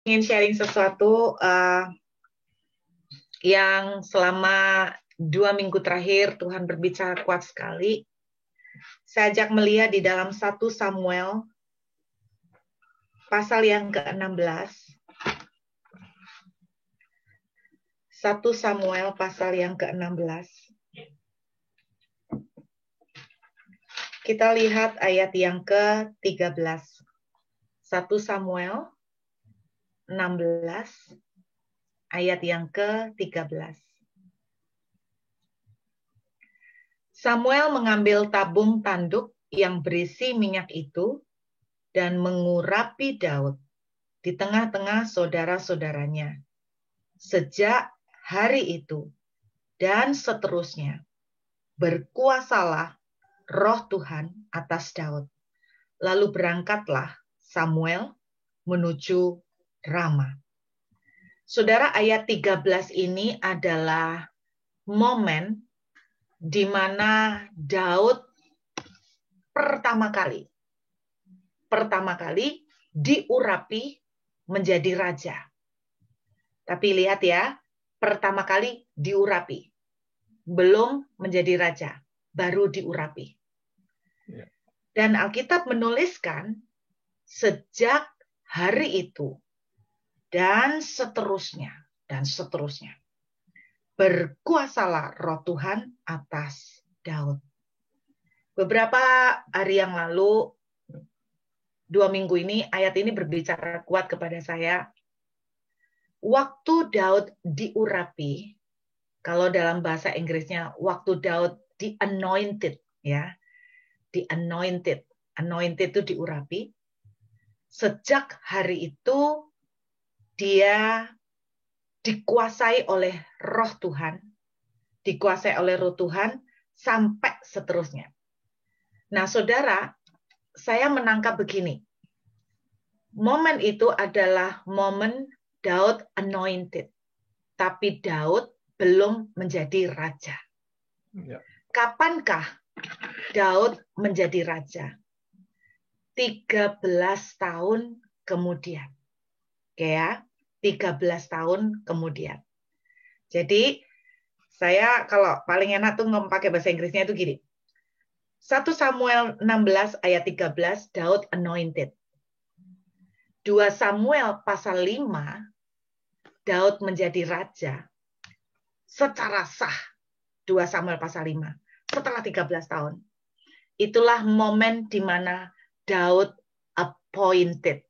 ingin sharing sesuatu yang selama 2 minggu terakhir Tuhan berbicara kuat sekali. Saya ajak melihat di dalam 1 Samuel pasal yang ke-16. 1 Samuel pasal yang ke-16. Kita lihat ayat yang ke-13. 1 Samuel 16 ayat yang ke-13. Samuel mengambil tabung tanduk yang berisi minyak itu dan mengurapi Daud di tengah-tengah saudara-saudaranya. Sejak hari itu dan seterusnya, berkuasalah Roh Tuhan atas Daud. Lalu berangkatlah Samuel menuju Rama. Saudara, ayat 13 ini adalah momen di mana Daud pertama kali diurapi menjadi raja. Tapi lihat ya, pertama kali diurapi. Belum menjadi raja, baru diurapi. Dan Alkitab menuliskan sejak hari itu dan seterusnya, berkuasalah Roh Tuhan atas Daud. Beberapa hari yang lalu, 2 minggu ini, ayat ini berbicara kuat kepada saya. Waktu Daud diurapi, kalau dalam bahasa Inggrisnya, waktu Daud di-anointed, ya, di-anointed, anointed itu diurapi. Sejak hari itu, dia dikuasai oleh Roh Tuhan, sampai seterusnya. Nah, saudara, saya menangkap begini. Momen itu adalah momen Daud anointed. Tapi Daud belum menjadi raja. Ya. Kapankah Daud menjadi raja? 13 tahun kemudian. Oke ya, 13 tahun kemudian. Jadi, saya kalau paling enak tuh pakai bahasa Inggrisnya itu gini. 1 Samuel 16 ayat 13, Daud anointed. 2 Samuel pasal 5, Daud menjadi raja secara sah. 2 Samuel pasal 5, setelah 13 tahun. Itulah momen di mana Daud appointed.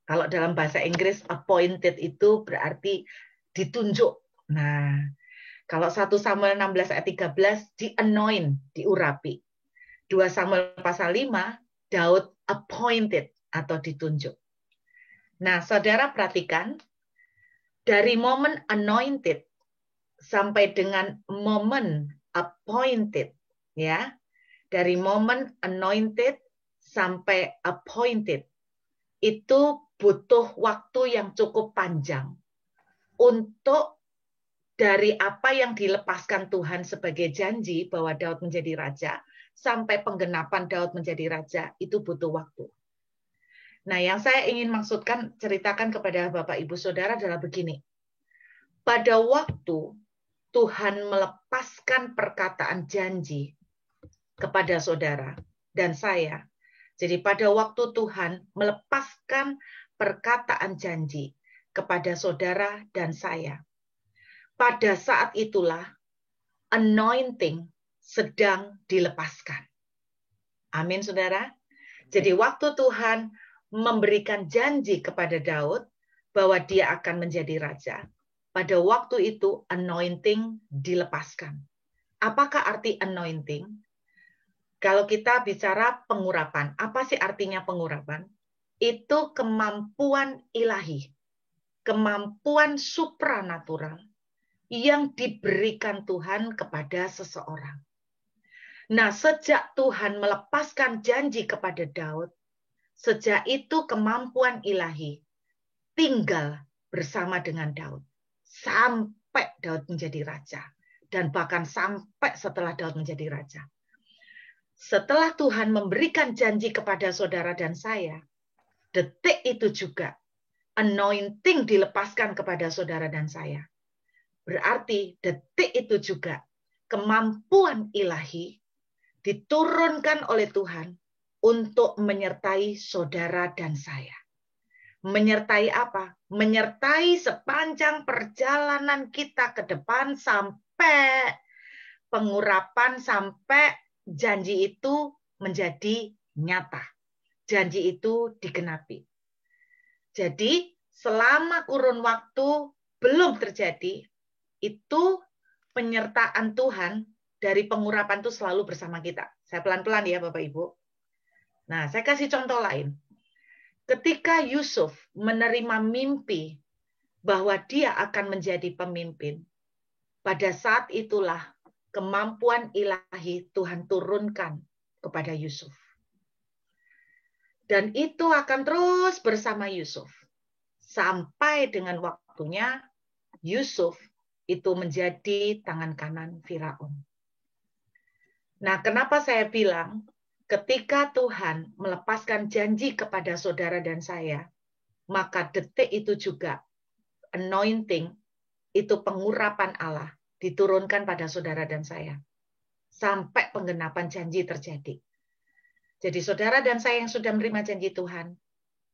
Kalau dalam bahasa Inggris, appointed itu berarti ditunjuk. Nah, kalau 1 Samuel 16 ayat 13, di-anoint, diurapi. 2 Samuel pasal 5, Daud appointed atau ditunjuk. Nah, saudara perhatikan, dari momen anointed sampai dengan momen appointed, ya, dari momen anointed sampai appointed, itu butuh waktu yang cukup panjang untuk dari apa yang dilepaskan Tuhan sebagai janji bahwa Daud menjadi raja, sampai penggenapan Daud menjadi raja, itu butuh waktu. Nah, yang saya ingin ceritakan kepada Bapak Ibu Saudara adalah begini. Pada waktu Tuhan melepaskan perkataan janji kepada saudara dan saya, jadi pada waktu Tuhan melepaskan perkataan janji kepada saudara dan saya, pada saat itulah anointing sedang dilepaskan. Amin, saudara. Jadi waktu Tuhan memberikan janji kepada Daud bahwa dia akan menjadi raja, pada waktu itu anointing dilepaskan. Apakah arti anointing? Kalau kita bicara pengurapan, apa sih artinya pengurapan? Itu kemampuan ilahi, kemampuan supranatural yang diberikan Tuhan kepada seseorang. Nah, sejak Tuhan melepaskan janji kepada Daud, sejak itu kemampuan ilahi tinggal bersama dengan Daud sampai Daud menjadi raja, dan bahkan sampai setelah Daud menjadi raja. Setelah Tuhan memberikan janji kepada saudara dan saya, detik itu juga anointing dilepaskan kepada saudara dan saya. Berarti detik itu juga kemampuan ilahi diturunkan oleh Tuhan untuk menyertai saudara dan saya. Menyertai apa? Menyertai sepanjang perjalanan kita ke depan sampai pengurapan, sampai janji itu menjadi nyata. Janji itu digenapi. Jadi selama kurun waktu belum terjadi, itu penyertaan Tuhan dari pengurapan itu selalu bersama kita. Saya pelan-pelan ya Bapak Ibu. Nah, saya kasih contoh lain. Ketika Yusuf menerima mimpi bahwa dia akan menjadi pemimpin, pada saat itulah kemampuan ilahi Tuhan turunkan kepada Yusuf. Dan itu akan terus bersama Yusuf. Sampai dengan waktunya Yusuf itu menjadi tangan kanan Firaun. Nah, kenapa saya bilang ketika Tuhan melepaskan janji kepada saudara dan saya, maka detik itu juga anointing, itu pengurapan Allah, diturunkan pada saudara dan saya. Sampai penggenapan janji terjadi. Jadi saudara dan saya yang sudah menerima janji Tuhan,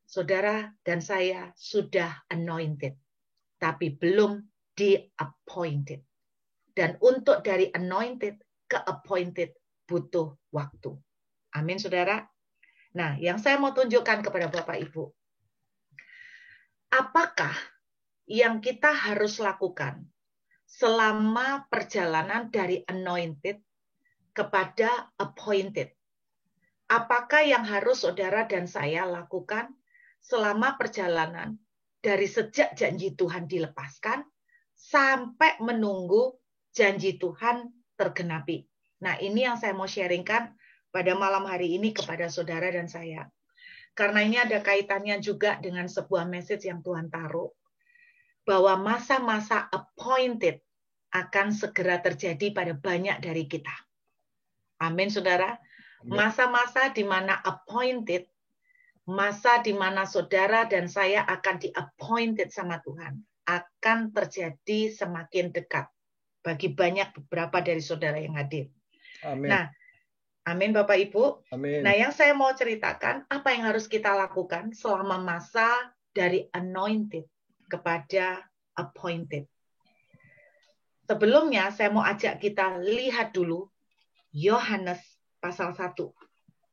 saudara dan saya sudah anointed, tapi belum di-appointed. Dan untuk dari anointed ke appointed butuh waktu. Amin, saudara. Nah, yang saya mau tunjukkan kepada Bapak Ibu, apakah yang kita harus lakukan selama perjalanan dari anointed kepada appointed? Apakah yang harus saudara dan saya lakukan selama perjalanan dari sejak janji Tuhan dilepaskan sampai menunggu janji Tuhan tergenapi? Nah, ini yang saya mau sharingkan pada malam hari ini kepada saudara dan saya. Karena ini ada kaitannya juga dengan sebuah message yang Tuhan taruh, bahwa masa-masa appointed akan segera terjadi pada banyak dari kita. Amin, saudara. Masa-masa di mana appointed, masa di mana saudara dan saya akan di-appointed sama Tuhan, akan terjadi semakin dekat bagi beberapa dari saudara yang hadir. Amin. Nah, amin Bapak Ibu. Amin. Nah, yang saya mau ceritakan, apa yang harus kita lakukan selama masa dari anointed kepada appointed. Sebelumnya, saya mau ajak kita lihat dulu Yohanes pasal 1.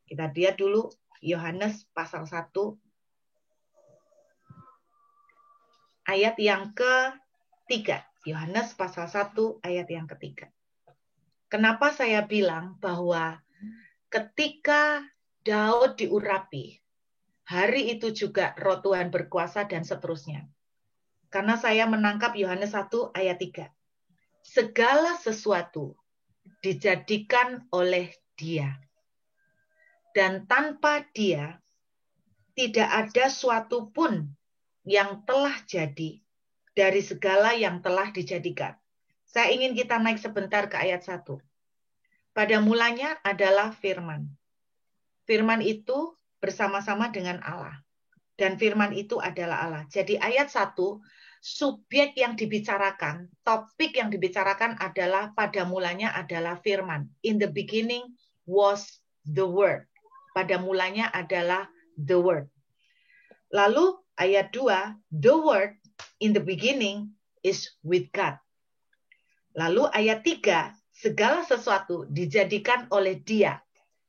Kita lihat dulu Yohanes pasal 1 ayat yang ke-3. Yohanes pasal 1 ayat yang ke-3. Kenapa saya bilang bahwa ketika Daud diurapi, hari itu juga Roh Tuhan berkuasa dan seterusnya. Karena saya menangkap Yohanes 1 ayat 3. Segala sesuatu dijadikan oleh Dia. Dan tanpa Dia, tidak ada suatu pun yang telah jadi dari segala yang telah dijadikan. Saya ingin kita naik sebentar ke ayat 1. Pada mulanya adalah firman. Firman itu bersama-sama dengan Allah. Dan firman itu adalah Allah. Jadi ayat 1, subjek yang dibicarakan, topik yang dibicarakan adalah pada mulanya adalah firman. In the beginning was the word. Pada mulanya adalah the word. Lalu ayat 2, the word in the beginning is with God. Lalu ayat 3, segala sesuatu dijadikan oleh Dia.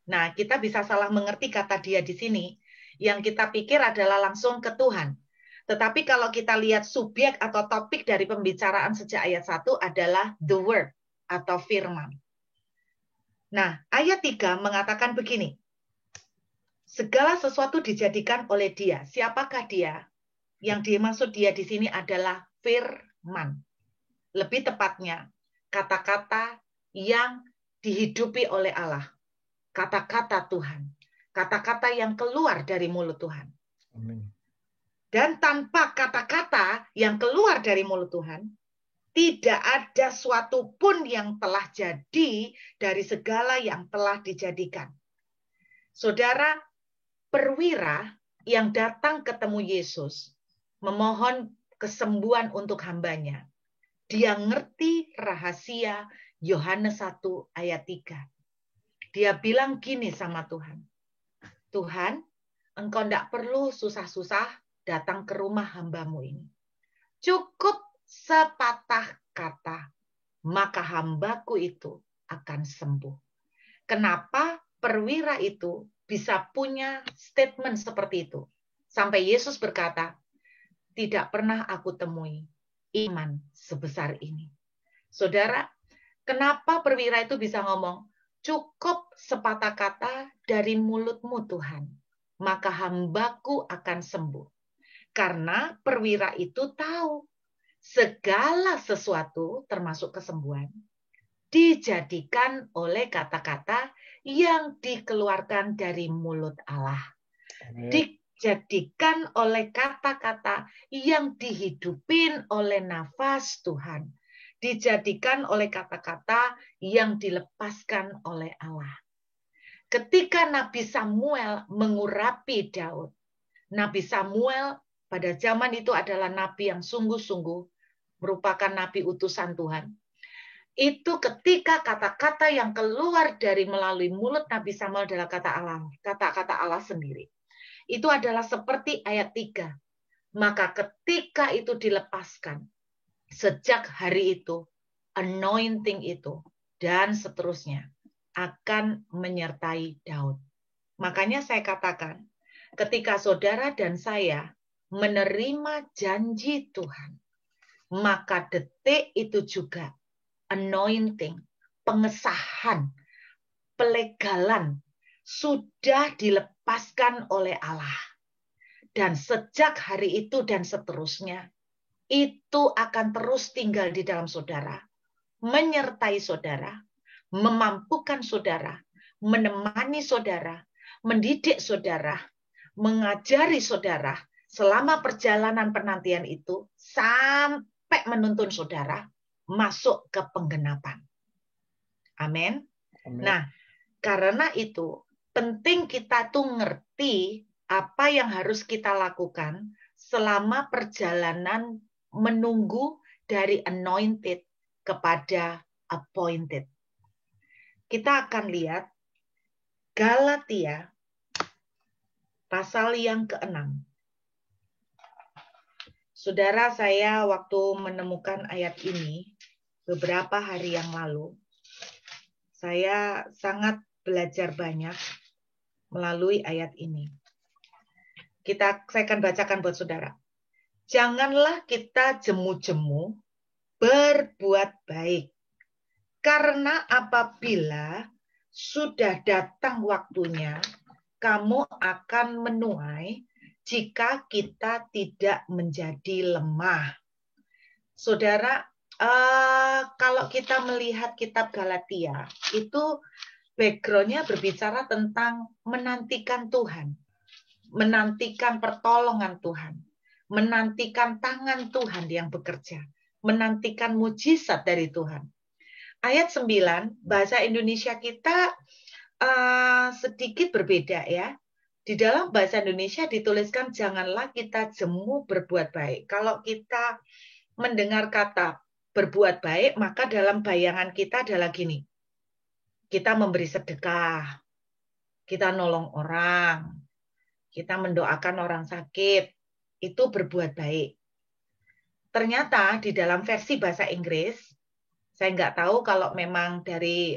Nah, kita bisa salah mengerti kata Dia di sini. Yang kita pikir adalah langsung ke Tuhan. Tetapi kalau kita lihat subjek atau topik dari pembicaraan sejak ayat 1 adalah the word atau firman. Nah, ayat 3 mengatakan begini. Segala sesuatu dijadikan oleh Dia. Siapakah Dia? Yang dimaksud Dia di sini adalah firman. Lebih tepatnya, kata-kata yang dihidupi oleh Allah. Kata-kata Tuhan. Kata-kata yang keluar dari mulut Tuhan. Amin. Dan tanpa kata-kata yang keluar dari mulut Tuhan, tidak ada suatu pun yang telah jadi dari segala yang telah dijadikan. Saudara, perwira yang datang ketemu Yesus memohon kesembuhan untuk hambanya. Dia ngerti rahasia Yohanes 1 ayat 3. Dia bilang gini sama Tuhan. Tuhan, Engkau tidak perlu susah-susah datang ke rumah hambamu ini. Cukup sepatah kata, maka hambaku itu akan sembuh. Kenapa perwira itu bisa punya statement seperti itu? Sampai Yesus berkata, tidak pernah aku temui iman sebesar ini. Saudara, kenapa perwira itu bisa ngomong, cukup sepatah kata dari mulutmu Tuhan, maka hambaku akan sembuh. Karena perwira itu tahu segala sesuatu termasuk kesembuhan dijadikan oleh kata-kata yang dikeluarkan dari mulut Allah. Dijadikan oleh kata-kata yang dihidupin oleh nafas Tuhan. Dijadikan oleh kata-kata yang dilepaskan oleh Allah. Ketika Nabi Samuel mengurapi Daud, Nabi Samuel pada zaman itu adalah nabi yang sungguh-sungguh merupakan nabi utusan Tuhan. Itu ketika kata-kata yang keluar dari melalui mulut Nabi Samuel adalah kata-kata Allah sendiri. Itu adalah seperti ayat 3. Maka ketika itu dilepaskan, sejak hari itu, anointing itu, dan seterusnya, akan menyertai Daud. Makanya saya katakan, ketika saudara dan saya menerima janji Tuhan, maka detik itu juga anointing, pengesahan, pelegalan sudah dilepaskan oleh Allah. Dan sejak hari itu dan seterusnya, itu akan terus tinggal di dalam saudara, menyertai saudara, memampukan saudara, menemani saudara, mendidik saudara, mengajari saudara selama perjalanan penantian itu sampai menuntun saudara masuk ke penggenapan. Amin. Nah, karena itu penting kita tuh ngerti apa yang harus kita lakukan selama perjalanan menunggu dari anointed kepada appointed. Kita akan lihat Galatia pasal yang ke-6. Saudara, saya waktu menemukan ayat ini beberapa hari yang lalu, saya sangat belajar banyak melalui ayat ini. Saya akan bacakan buat saudara. Janganlah kita jemu-jemu berbuat baik. Karena apabila sudah datang waktunya, kamu akan menuai jika kita tidak menjadi lemah. Saudara, kalau kita melihat kitab Galatia, itu background-nya berbicara tentang menantikan Tuhan, menantikan pertolongan Tuhan, menantikan tangan Tuhan yang bekerja, menantikan mujizat dari Tuhan. Ayat 9, bahasa Indonesia kita sedikit berbeda ya. Di dalam bahasa Indonesia dituliskan janganlah kita jemu berbuat baik. Kalau kita mendengar kata berbuat baik, maka dalam bayangan kita adalah gini. Kita memberi sedekah, kita nolong orang, kita mendoakan orang sakit, itu berbuat baik. Ternyata di dalam versi bahasa Inggris, saya nggak tahu kalau memang dari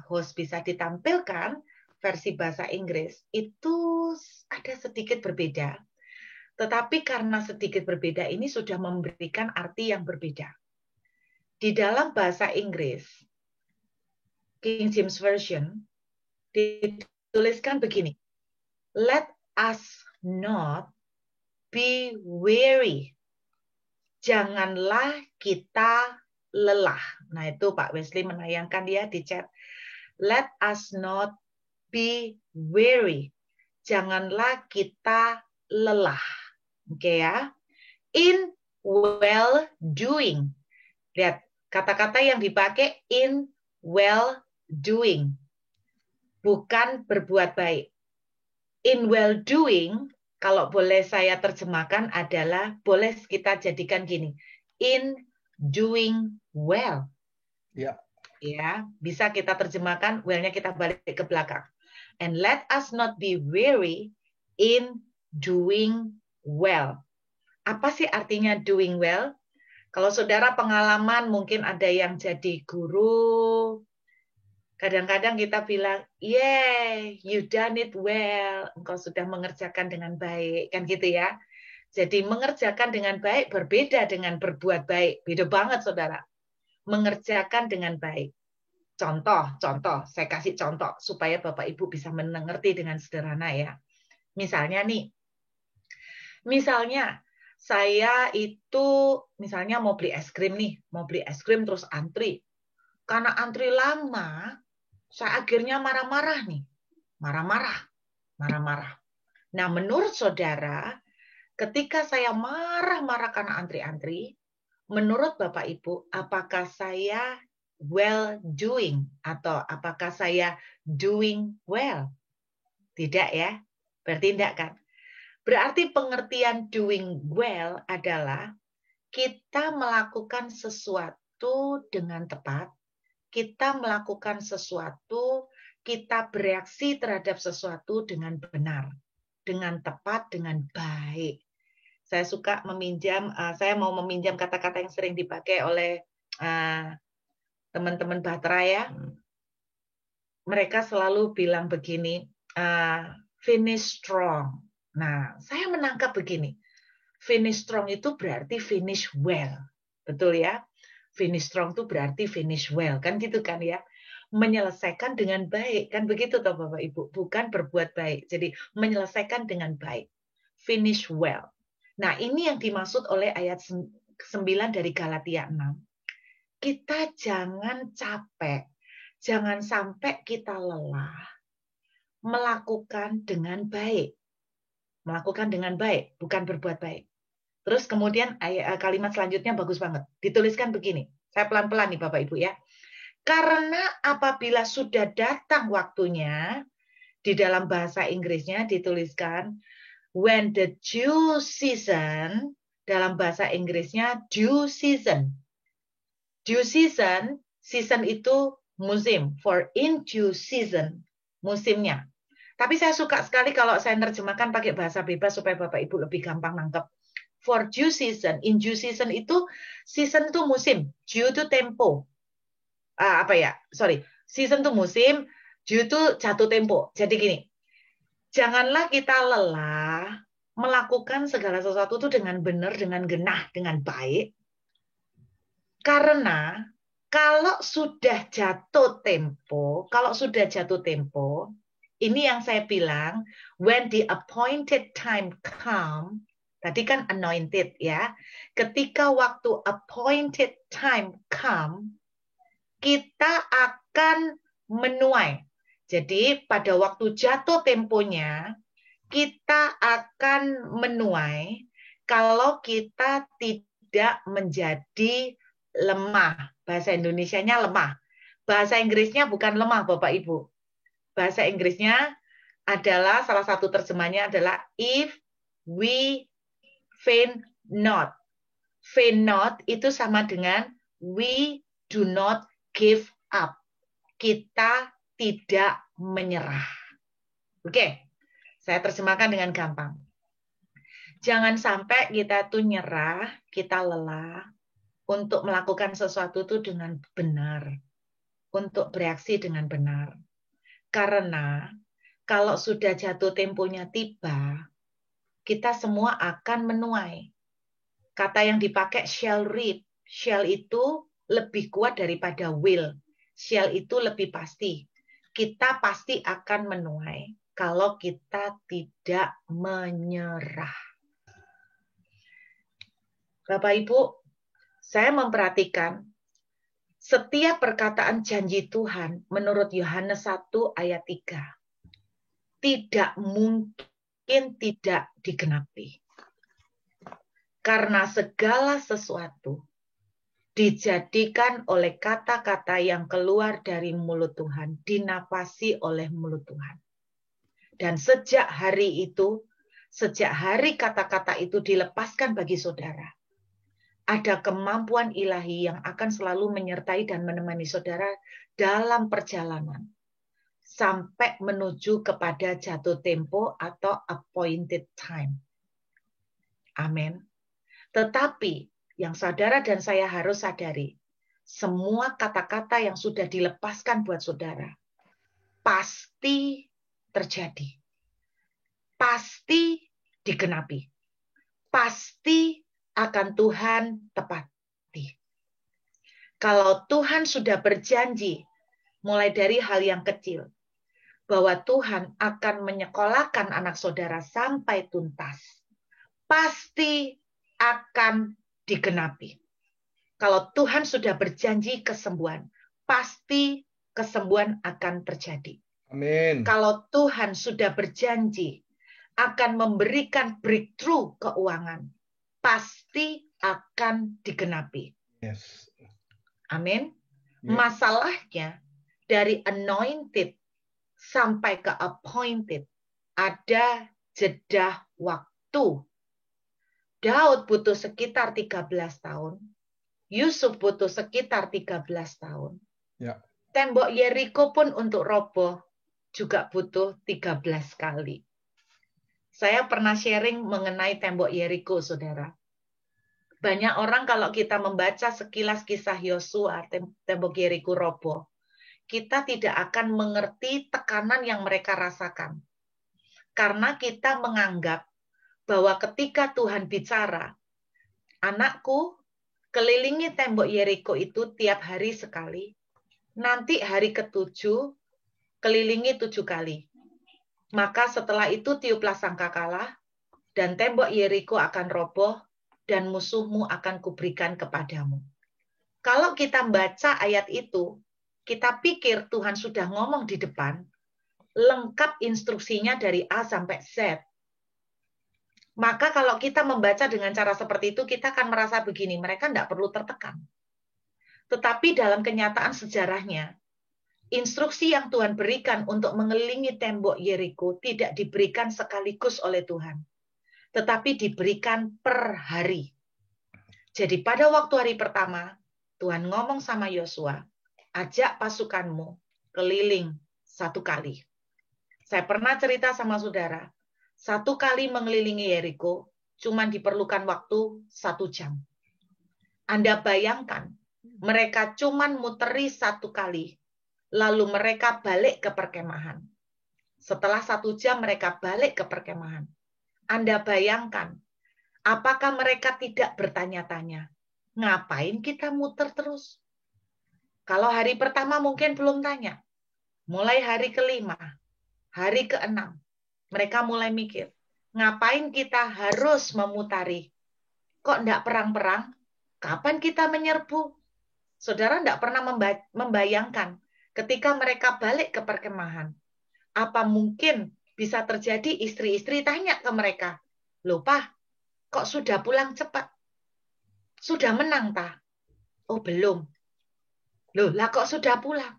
host bisa ditampilkan versi bahasa Inggris, itu ada sedikit berbeda. Tetapi karena sedikit berbeda ini sudah memberikan arti yang berbeda. Di dalam bahasa Inggris, King James Version, dituliskan begini. Let us not be weary. Janganlah kita lelah. Nah, itu Pak Wesley menayangkan dia di chat. Let us not be weary. Janganlah kita lelah. Oke ya. In well doing. Lihat, kata-kata yang dipakai in well doing. Bukan berbuat baik. In well doing Kalau boleh saya terjemahkan adalah, boleh kita jadikan gini, in doing well. Ya. Ya, bisa kita terjemahkan, well-nya kita balik ke belakang. And let us not be weary in doing well. Apa sih artinya doing well? Kalau saudara pengalaman mungkin ada yang jadi guru, kadang-kadang kita bilang, yeah, you done it well. Engkau sudah mengerjakan dengan baik. Kan gitu ya. Jadi mengerjakan dengan baik berbeda dengan berbuat baik. Beda banget, saudara. Mengerjakan dengan baik. Contoh, saya kasih contoh supaya Bapak Ibu bisa mengerti dengan sederhana ya. Misalnya nih, misalnya saya itu misalnya mau beli es krim nih, mau beli es krim terus antri. Karena antri lama, saya akhirnya marah-marah nih. Marah-marah. Nah, menurut saudara, ketika saya marah-marah karena antri-antri, menurut Bapak Ibu, apakah saya well doing atau apakah saya doing well? Tidak ya, berarti tidak kan? Berarti pengertian doing well adalah kita melakukan sesuatu dengan tepat, kita melakukan sesuatu, kita bereaksi terhadap sesuatu dengan benar, dengan tepat, dengan baik. Saya suka meminjam, saya mau meminjam kata-kata yang sering dipakai oleh teman-teman Batra ya. Mereka selalu bilang begini, finish strong. Nah, saya menangkap begini, finish strong itu berarti finish well. Betul ya? Finish strong itu berarti finish well. Kan gitu kan ya? Menyelesaikan dengan baik. Kan begitu toh Bapak Ibu? Bukan berbuat baik. Jadi menyelesaikan dengan baik. Finish well. Nah, ini yang dimaksud oleh ayat 9 dari Galatia 6. Kita jangan capek. Jangan sampai kita lelah melakukan dengan baik. Melakukan dengan baik, bukan berbuat baik. Terus kemudian kalimat selanjutnya bagus banget. Dituliskan begini. Saya pelan-pelan nih Bapak Ibu ya. Karena apabila sudah datang waktunya, di dalam bahasa Inggrisnya dituliskan when the due season, dalam bahasa Inggrisnya due season. Due season, season itu musim. For in due season, musimnya. Tapi saya suka sekali kalau saya terjemahkan pakai bahasa bebas supaya Bapak Ibu lebih gampang nangkep. For due season, in due season itu, season itu musim, due itu tempo. Season itu musim, due itu jatuh tempo. Jadi gini, janganlah kita lelah melakukan segala sesuatu itu dengan benar, dengan genah, dengan baik. Karena kalau sudah jatuh tempo, ini yang saya bilang, when the appointed time come, tadi kan anointed ya, ketika waktu appointed time come, kita akan menuai. Jadi pada waktu jatuh temponya, kita akan menuai kalau kita tidak menjadi lemah. Bahasa Indonesianya lemah. Bahasa Inggrisnya bukan lemah, Bapak Ibu. Bahasa Inggrisnya adalah, salah satu terjemahnya adalah if we faint not. Faint not itu sama dengan we do not give up. Kita tidak menyerah. Oke, saya terjemahkan dengan gampang. Jangan sampai kita tuh nyerah, kita lelah untuk melakukan sesuatu itu dengan benar, untuk bereaksi dengan benar. Karena kalau sudah jatuh temponya tiba, kita semua akan menuai. Kata yang dipakai shall reap. Shall itu lebih kuat daripada will. Shall itu lebih pasti. Kita pasti akan menuai kalau kita tidak menyerah. Bapak Ibu, saya memperhatikan setiap perkataan janji Tuhan menurut Yohanes 1 ayat 3 tidak mungkin tidak digenapi. Karena segala sesuatu dijadikan oleh kata-kata yang keluar dari mulut Tuhan, dinapasi oleh mulut Tuhan. Dan sejak hari itu, sejak hari kata-kata itu dilepaskan bagi saudara, ada kemampuan ilahi yang akan selalu menyertai dan menemani saudara dalam perjalanan sampai menuju kepada jatuh tempo atau appointed time. Amin. Tetapi yang saudara dan saya harus sadari, semua kata-kata yang sudah dilepaskan buat saudara pasti terjadi. Pasti digenapi. Pasti akan Tuhan tepati. Kalau Tuhan sudah berjanji, mulai dari hal yang kecil, bahwa Tuhan akan menyekolahkan anak saudara sampai tuntas, pasti akan digenapi. Kalau Tuhan sudah berjanji kesembuhan, pasti kesembuhan akan terjadi. Amin. Kalau Tuhan sudah berjanji akan memberikan breakthrough keuangan, pasti akan digenapi. Yes. Amin. Ya. Masalahnya dari anointed sampai ke appointed ada jeda waktu. Daud butuh sekitar 13 tahun. Yusuf butuh sekitar 13 tahun. Ya. Tembok Yeriko pun untuk roboh juga butuh 13 kali. Saya pernah sharing mengenai tembok Yeriko, saudara. Banyak orang kalau kita membaca sekilas kisah Yosua, tembok Yeriko roboh, kita tidak akan mengerti tekanan yang mereka rasakan. Karena kita menganggap bahwa ketika Tuhan bicara, anakku, kelilingi tembok Yeriko itu tiap hari sekali, nanti hari ke-7, kelilingi 7 kali. Maka setelah itu tiuplah sangkakala, dan tembok Yeriko akan roboh, dan musuhmu akan kuberikan kepadamu. Kalau kita baca ayat itu, kita pikir Tuhan sudah ngomong di depan, lengkap instruksinya dari A sampai Z. Maka kalau kita membaca dengan cara seperti itu, kita akan merasa begini, mereka tidak perlu tertekan. Tetapi dalam kenyataan sejarahnya, instruksi yang Tuhan berikan untuk mengelilingi tembok Yeriko tidak diberikan sekaligus oleh Tuhan, tetapi diberikan per hari. Jadi pada waktu hari pertama, Tuhan ngomong sama Yosua, ajak pasukanmu keliling 1 kali. Saya pernah cerita sama saudara, 1 kali mengelilingi Yeriko cuma diperlukan waktu 1 jam. Anda bayangkan, mereka cuma muteri 1 kali, lalu mereka balik ke perkemahan. Setelah 1 jam mereka balik ke perkemahan. Anda bayangkan, apakah mereka tidak bertanya-tanya, ngapain kita muter terus? Kalau hari pertama mungkin belum tanya. Mulai hari ke-5, hari ke-6, mereka mulai mikir, ngapain kita harus memutari? Kok enggak perang-perang? Kapan kita menyerbu? Saudara enggak pernah membayangkan ketika mereka balik ke perkemahan. Apa mungkin bisa terjadi istri-istri tanya ke mereka, loh Pak, kok sudah pulang cepat? Sudah menang, Ta? Oh, belum. Loh, lah kok sudah pulang?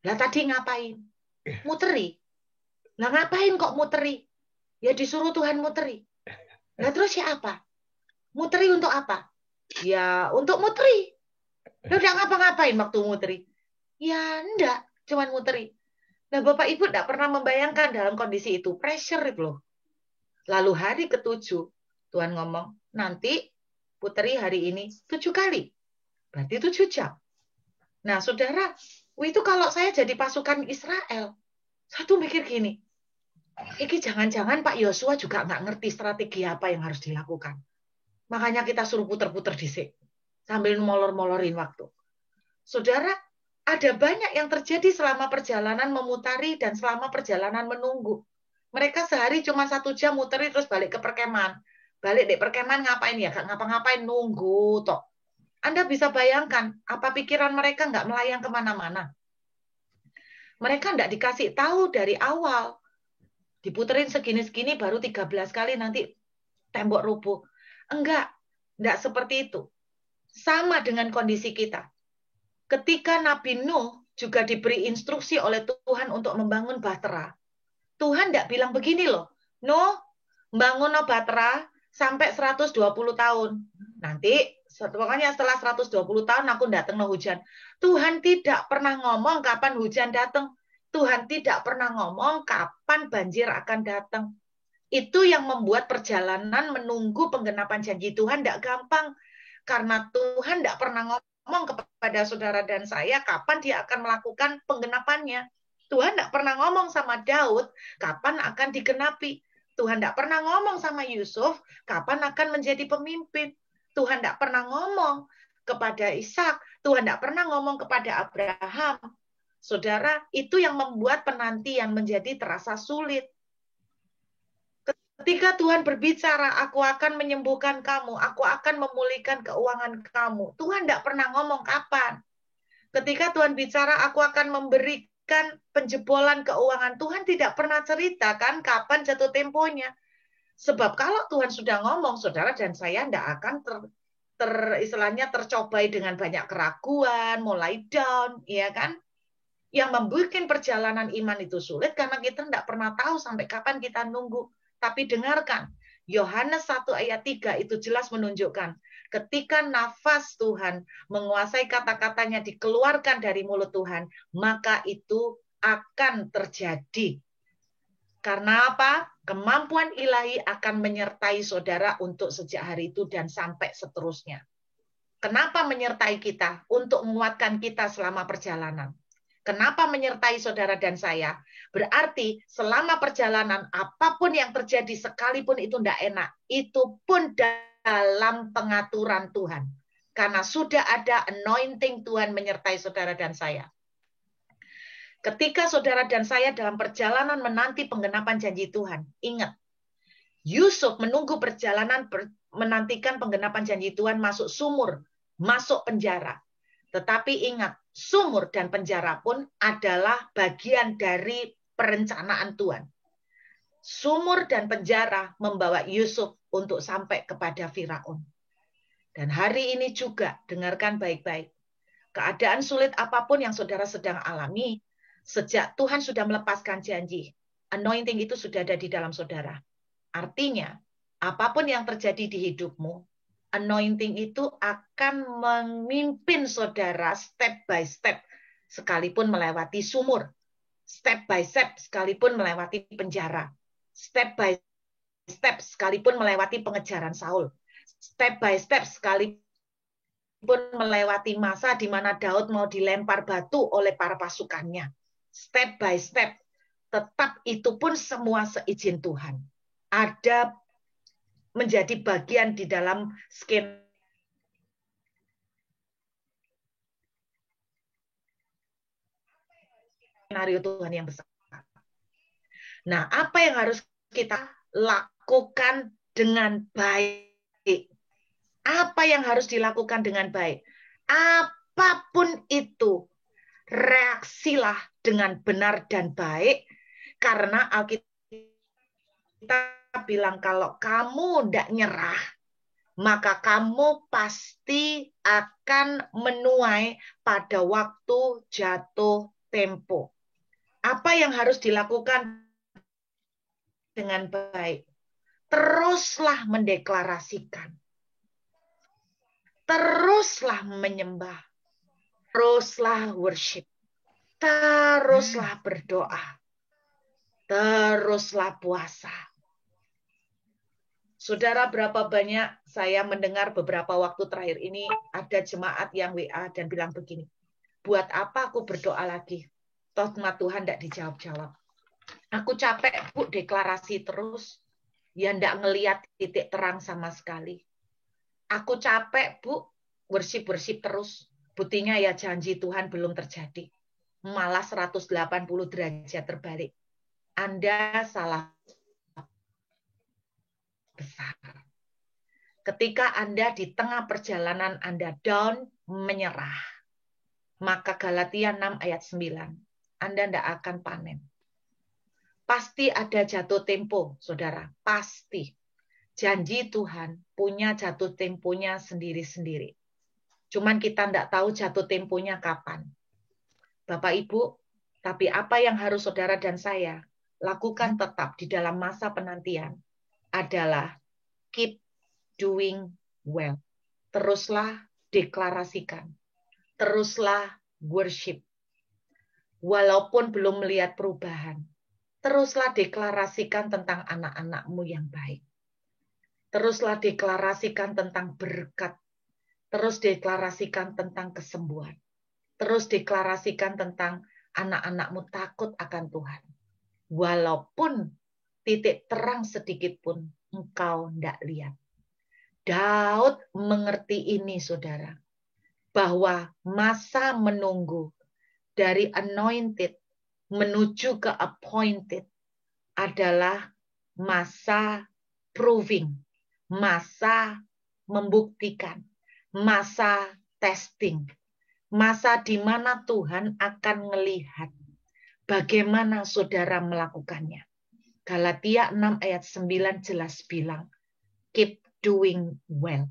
Lah tadi ngapain? Muteri. Lah ngapain kok muteri? Ya disuruh Tuhan muteri. Lah terus siapa? Muteri untuk apa? Ya untuk muteri. Lah udah ngapa-ngapain waktu muteri? Ya enggak, cuman muteri. Nah Bapak Ibu enggak pernah membayangkan dalam kondisi itu, pressure itu loh. Lalu hari ke-7, Tuhan ngomong, nanti puteri hari ini 7 kali. Berarti 7 jam. Nah saudara, itu kalau saya jadi pasukan Israel, satu mikir gini, ini jangan-jangan Pak Yosua juga nggak ngerti strategi apa yang harus dilakukan. Makanya kita suruh puter-puter disik, sambil molor-molorin waktu. Saudara, ada banyak yang terjadi selama perjalanan memutari dan selama perjalanan menunggu. Mereka sehari cuma 1 jam muteri terus balik ke perkemahan. Balik di perkemahan ngapain ya? Gak ngapa-ngapain, nunggu toh. Anda bisa bayangkan, apa pikiran mereka nggak melayang kemana-mana. Mereka nggak dikasih tahu dari awal. Diputerin segini-segini baru 13 kali nanti tembok rubuh. Enggak seperti itu. Sama dengan kondisi kita. Ketika Nabi Nuh juga diberi instruksi oleh Tuhan untuk membangun bahtera. Tuhan enggak bilang begini loh, Nuh, Bangun Batra sampai 120 tahun. Nanti pokoknya setelah 120 tahun aku datang no hujan. Tuhan tidak pernah ngomong kapan hujan datang. Tuhan tidak pernah ngomong kapan banjir akan datang. Itu yang membuat perjalanan menunggu penggenapan janji Tuhan tidak gampang. Karena Tuhan tidak pernah ngomong kepada saudara dan saya kapan dia akan melakukan penggenapannya. Tuhan tidak pernah ngomong sama Daud kapan akan digenapi. Tuhan tidak pernah ngomong sama Yusuf kapan akan menjadi pemimpin. Tuhan tidak pernah ngomong kepada Ishak. Tuhan tidak pernah ngomong kepada Abraham. Saudara, itu yang membuat penantian menjadi terasa sulit. Ketika Tuhan berbicara, aku akan menyembuhkan kamu, aku akan memulihkan keuangan kamu. Tuhan tidak pernah ngomong kapan. Ketika Tuhan bicara, aku akan memberikan penjebolan keuangan. Tuhan tidak pernah ceritakan kapan jatuh temponya. Sebab kalau Tuhan sudah ngomong, saudara dan saya tidak akan istilahnya tercobai dengan banyak keraguan, mulai down, ya kan? Yang membuat perjalanan iman itu sulit karena kita tidak pernah tahu sampai kapan kita nunggu. Tapi dengarkan, Yohanes 1 ayat 3 itu jelas menunjukkan ketika nafas Tuhan menguasai kata-katanya dikeluarkan dari mulut Tuhan, maka itu akan terjadi. Karena apa? Kemampuan ilahi akan menyertai saudara untuk sejak hari itu dan sampai seterusnya. Kenapa menyertai kita? Untuk menguatkan kita selama perjalanan. Kenapa menyertai saudara dan saya? Berarti selama perjalanan apapun yang terjadi sekalipun itu tidak enak, itu pun dalam pengaturan Tuhan. Karena sudah ada anointing Tuhan menyertai saudara dan saya. Ketika saudara dan saya dalam perjalanan menanti penggenapan janji Tuhan, ingat, Yusuf menunggu perjalanan menantikan penggenapan janji Tuhan masuk sumur, masuk penjara. Tetapi ingat, sumur dan penjara pun adalah bagian dari perencanaan Tuhan. Sumur dan penjara membawa Yusuf untuk sampai kepada Firaun. Dan hari ini juga, dengarkan baik-baik. Keadaan sulit apapun yang saudara sedang alami, sejak Tuhan sudah melepaskan janji, anointing itu sudah ada di dalam saudara. Artinya, apapun yang terjadi di hidupmu, anointing itu akan memimpin saudara step by step, sekalipun melewati sumur, step by step, sekalipun melewati penjara, step by step, sekalipun melewati pengejaran Saul, step by step, sekalipun melewati masa di mana Daud mau dilempar batu oleh para pasukannya, step by step, tetap itu pun semua seizin Tuhan. Ada menjadi bagian di dalam skenario Tuhan yang besar. Nah, apa yang harus kita lakukan dengan baik? Apa yang harus dilakukan dengan baik? Apapun itu, reaksilah dengan benar dan baik, karena Alkitab bilang kalau kamu tidak nyerah, maka kamu pasti akan menuai pada waktu jatuh tempo. Apa yang harus dilakukan dengan baik? Teruslah mendeklarasikan. Teruslah menyembah. Teruslah worship. Teruslah berdoa. Teruslah puasa. Saudara, berapa banyak saya mendengar beberapa waktu terakhir ini ada jemaat yang WA dan bilang begini, buat apa aku berdoa lagi? Toh Tuhan tidak dijawab-jawab. Aku capek, Bu, deklarasi terus. Ya tidak ngelihat titik terang sama sekali. Aku capek, Bu, worship terus. Buktinya ya janji Tuhan belum terjadi. Malah 180 derajat terbalik. Anda salah besar. Ketika Anda di tengah perjalanan Anda down, menyerah. Maka Galatia 6 ayat 9. Anda tidak akan panen. Pasti ada jatuh tempo, saudara. Pasti. Janji Tuhan punya jatuh temponya sendiri-sendiri. Cuman kita tidak tahu jatuh temponya kapan. Bapak Ibu, tapi apa yang harus saudara dan saya lakukan tetap di dalam masa penantian? adalah keep doing well. Teruslah deklarasikan. Teruslah worship. Walaupun belum melihat perubahan. Teruslah deklarasikan tentang anak-anakmu yang baik. Teruslah deklarasikan tentang berkat. Terus deklarasikan tentang kesembuhan. Terus deklarasikan tentang anak-anakmu takut akan Tuhan. Walaupun titik terang sedikit pun engkau tidak lihat. Daud mengerti ini, saudara. Bahwa masa menunggu dari anointed menuju ke appointed adalah masa proving, masa membuktikan, masa testing, masa di mana Tuhan akan melihat bagaimana saudara melakukannya. Galatia 6 ayat 9 jelas bilang, keep doing well.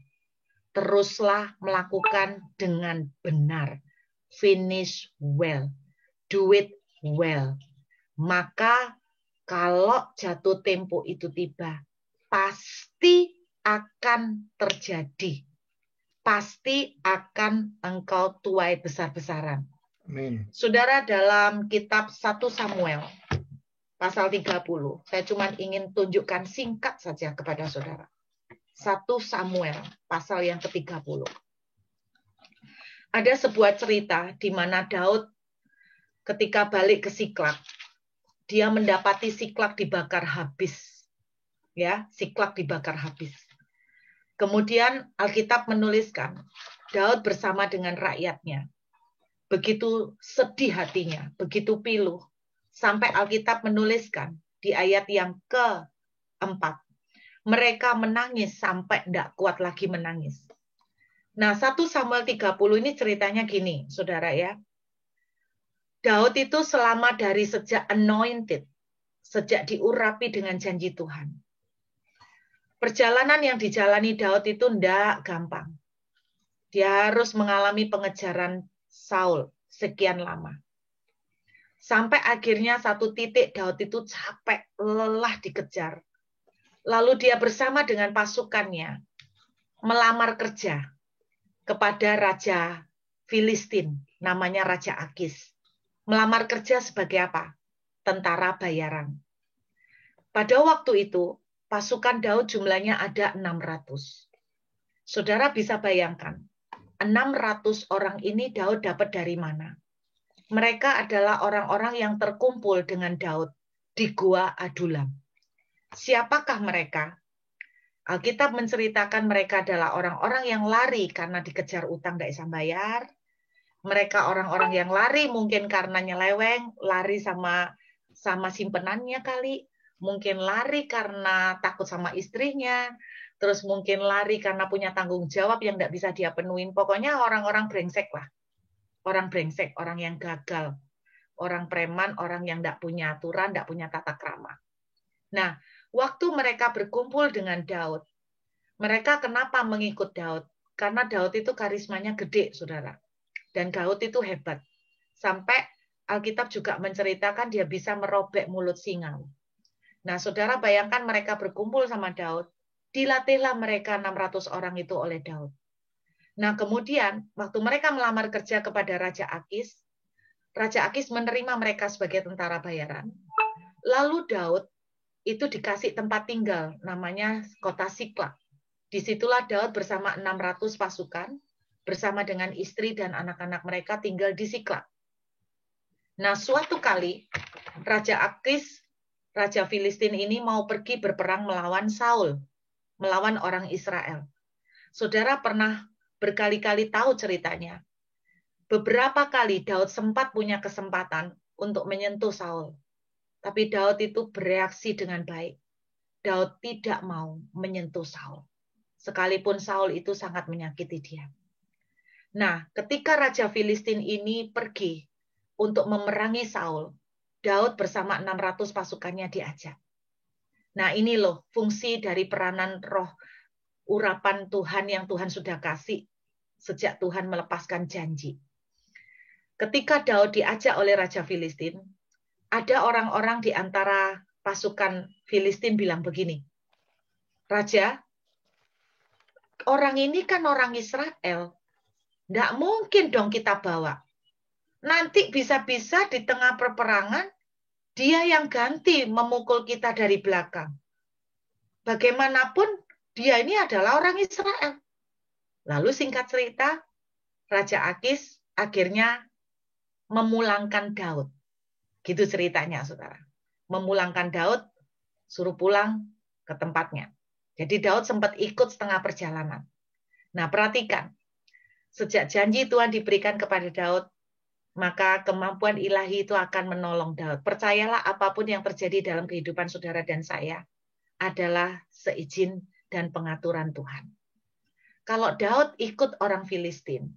Teruslah melakukan dengan benar. Finish well. Do it well. Maka kalau jatuh tempo itu tiba, pasti akan terjadi. Pasti akan engkau tuai besar-besaran. Amin. Saudara, dalam kitab 1 Samuel, pasal 30, saya cuma ingin tunjukkan singkat saja kepada saudara. 1 Samuel, pasal yang ke-30. Ada sebuah cerita di mana Daud ketika balik ke Siklak, dia mendapati Siklak dibakar habis. Ya, Siklak dibakar habis. Kemudian Alkitab menuliskan, Daud bersama dengan rakyatnya. Begitu sedih hatinya, begitu pilu. Sampai Alkitab menuliskan di ayat yang ke-4. Mereka menangis sampai tidak kuat lagi menangis. Nah, 1 Samuel 30 ini ceritanya gini, saudara ya. Daud itu selama dari sejak anointed, sejak diurapi dengan janji Tuhan. Perjalanan yang dijalani Daud itu tidak gampang. Dia harus mengalami pengejaran Saul sekian lama. Sampai akhirnya satu titik Daud itu capek, lelah dikejar. Lalu dia bersama dengan pasukannya melamar kerja kepada Raja Filistin, namanya Raja Akis. Melamar kerja sebagai apa? Tentara bayaran. Pada waktu itu, pasukan Daud jumlahnya ada 600. Saudara bisa bayangkan, 600 orang ini Daud dapat dari mana? Mereka adalah orang-orang yang terkumpul dengan Daud di Gua Adulam. Siapakah mereka? Alkitab menceritakan mereka adalah orang-orang yang lari karena dikejar utang tidak bisa bayar. Mereka orang-orang yang lari mungkin karena nyeleweng, lari sama simpenannya kali. Mungkin lari karena takut sama istrinya. Terus mungkin lari karena punya tanggung jawab yang tidak bisa dia penuhin. Pokoknya orang-orang brengsek lah. Orang brengsek, orang yang gagal. Orang preman, orang yang tidak punya aturan, tidak punya tata krama. Nah, waktu mereka berkumpul dengan Daud, mereka kenapa mengikut Daud? Karena Daud itu karismanya gede, saudara. Dan Daud itu hebat. Sampai Alkitab juga menceritakan dia bisa merobek mulut singa. Nah, saudara bayangkan mereka berkumpul sama Daud, dilatihlah mereka 600 orang itu oleh Daud. Nah, kemudian waktu mereka melamar kerja kepada Raja Akis menerima mereka sebagai tentara bayaran. Lalu Daud itu dikasih tempat tinggal, namanya kota Siklak. Disitulah Daud bersama 600 pasukan, bersama dengan istri dan anak-anak mereka tinggal di Siklak. Nah, suatu kali Raja Akis, Raja Filistin ini mau pergi berperang melawan Saul, melawan orang Israel. Saudara pernah berkali-kali tahu ceritanya. Beberapa kali Daud sempat punya kesempatan untuk menyentuh Saul. Tapi Daud itu bereaksi dengan baik. Daud tidak mau menyentuh Saul. Sekalipun Saul itu sangat menyakiti dia. Nah, ketika Raja Filistin ini pergi untuk memerangi Saul, Daud bersama 600 pasukannya diajak. Nah, ini loh fungsi dari peranan roh urapan Tuhan yang Tuhan sudah kasih sejak Tuhan melepaskan janji. Ketika Daud diajak oleh Raja Filistin, ada orang-orang di antara pasukan Filistin bilang begini, Raja, orang ini kan orang Israel. Nggak mungkin dong kita bawa. Nanti bisa-bisa di tengah peperangan, dia yang ganti memukul kita dari belakang. Bagaimanapun, dia ini adalah orang Israel. Lalu singkat cerita, Raja Akis akhirnya memulangkan Daud. Gitu ceritanya, saudara. Memulangkan Daud, suruh pulang ke tempatnya. Jadi Daud sempat ikut setengah perjalanan. Nah, perhatikan. Sejak janji Tuhan diberikan kepada Daud, maka kemampuan ilahi itu akan menolong Daud. Percayalah apapun yang terjadi dalam kehidupan saudara dan saya adalah seizin dan pengaturan Tuhan. Kalau Daud ikut orang Filistin,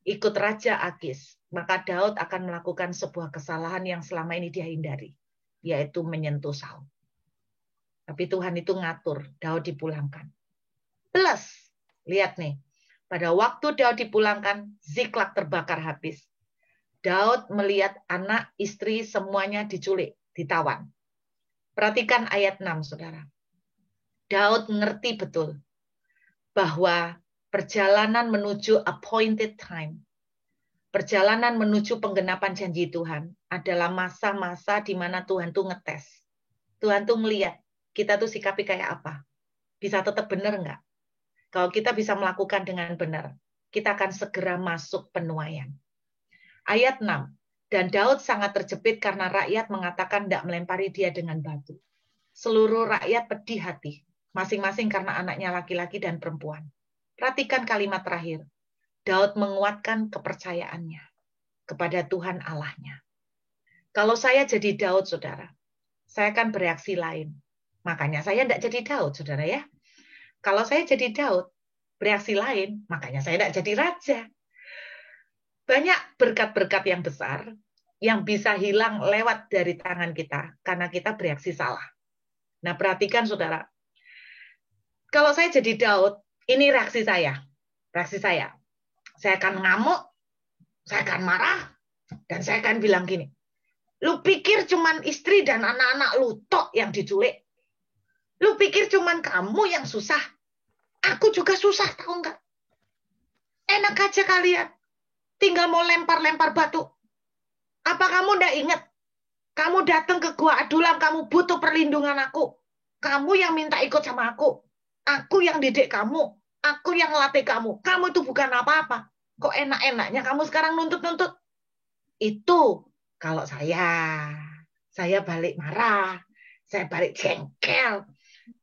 ikut Raja Akis, maka Daud akan melakukan sebuah kesalahan yang selama ini dia hindari, yaitu menyentuh Saul. Tapi Tuhan itu ngatur, Daud dipulangkan. Plus, lihat nih, pada waktu Daud dipulangkan, Ziklag terbakar habis. Daud melihat anak, istri, semuanya diculik, ditawan. Perhatikan ayat 6, saudara. Daud mengerti betul bahwa perjalanan menuju appointed time, perjalanan menuju penggenapan janji Tuhan adalah masa-masa di mana Tuhan tuh ngetes. Tuhan tuh melihat kita tuh sikapi kayak apa. Bisa tetap benar enggak? Kalau kita bisa melakukan dengan benar, kita akan segera masuk penuaian. Ayat 6. Dan Daud sangat terjepit karena rakyat mengatakan tidak melempari dia dengan batu. Seluruh rakyat pedih hati, masing-masing karena anaknya laki-laki dan perempuan. Perhatikan kalimat terakhir. Daud menguatkan kepercayaannya kepada Tuhan Allahnya. Kalau saya jadi Daud, saudara, saya akan bereaksi lain. Makanya saya tidak jadi Daud, saudara ya. Kalau saya jadi Daud, bereaksi lain, makanya saya tidak jadi raja. Banyak berkat-berkat yang besar yang bisa hilang lewat dari tangan kita karena kita bereaksi salah. Nah, perhatikan saudara. Kalau saya jadi Daud, ini reaksi saya. Reaksi saya. Saya akan ngamuk, saya akan marah, dan saya akan bilang gini, lu pikir cuman istri dan anak-anak lu tok yang diculik? Lu pikir cuman kamu yang susah? Aku juga susah, tahu nggak? Enak aja kalian. Tinggal mau lempar-lempar batu. Apa kamu nggak ingat? Kamu datang ke gua Adulam, kamu butuh perlindungan aku. Kamu yang minta ikut sama aku. Aku yang didik kamu. Aku yang latih kamu. Kamu itu bukan apa-apa. Kok enak-enaknya kamu sekarang nuntut-nuntut? Itu kalau saya balik marah. Saya balik jengkel.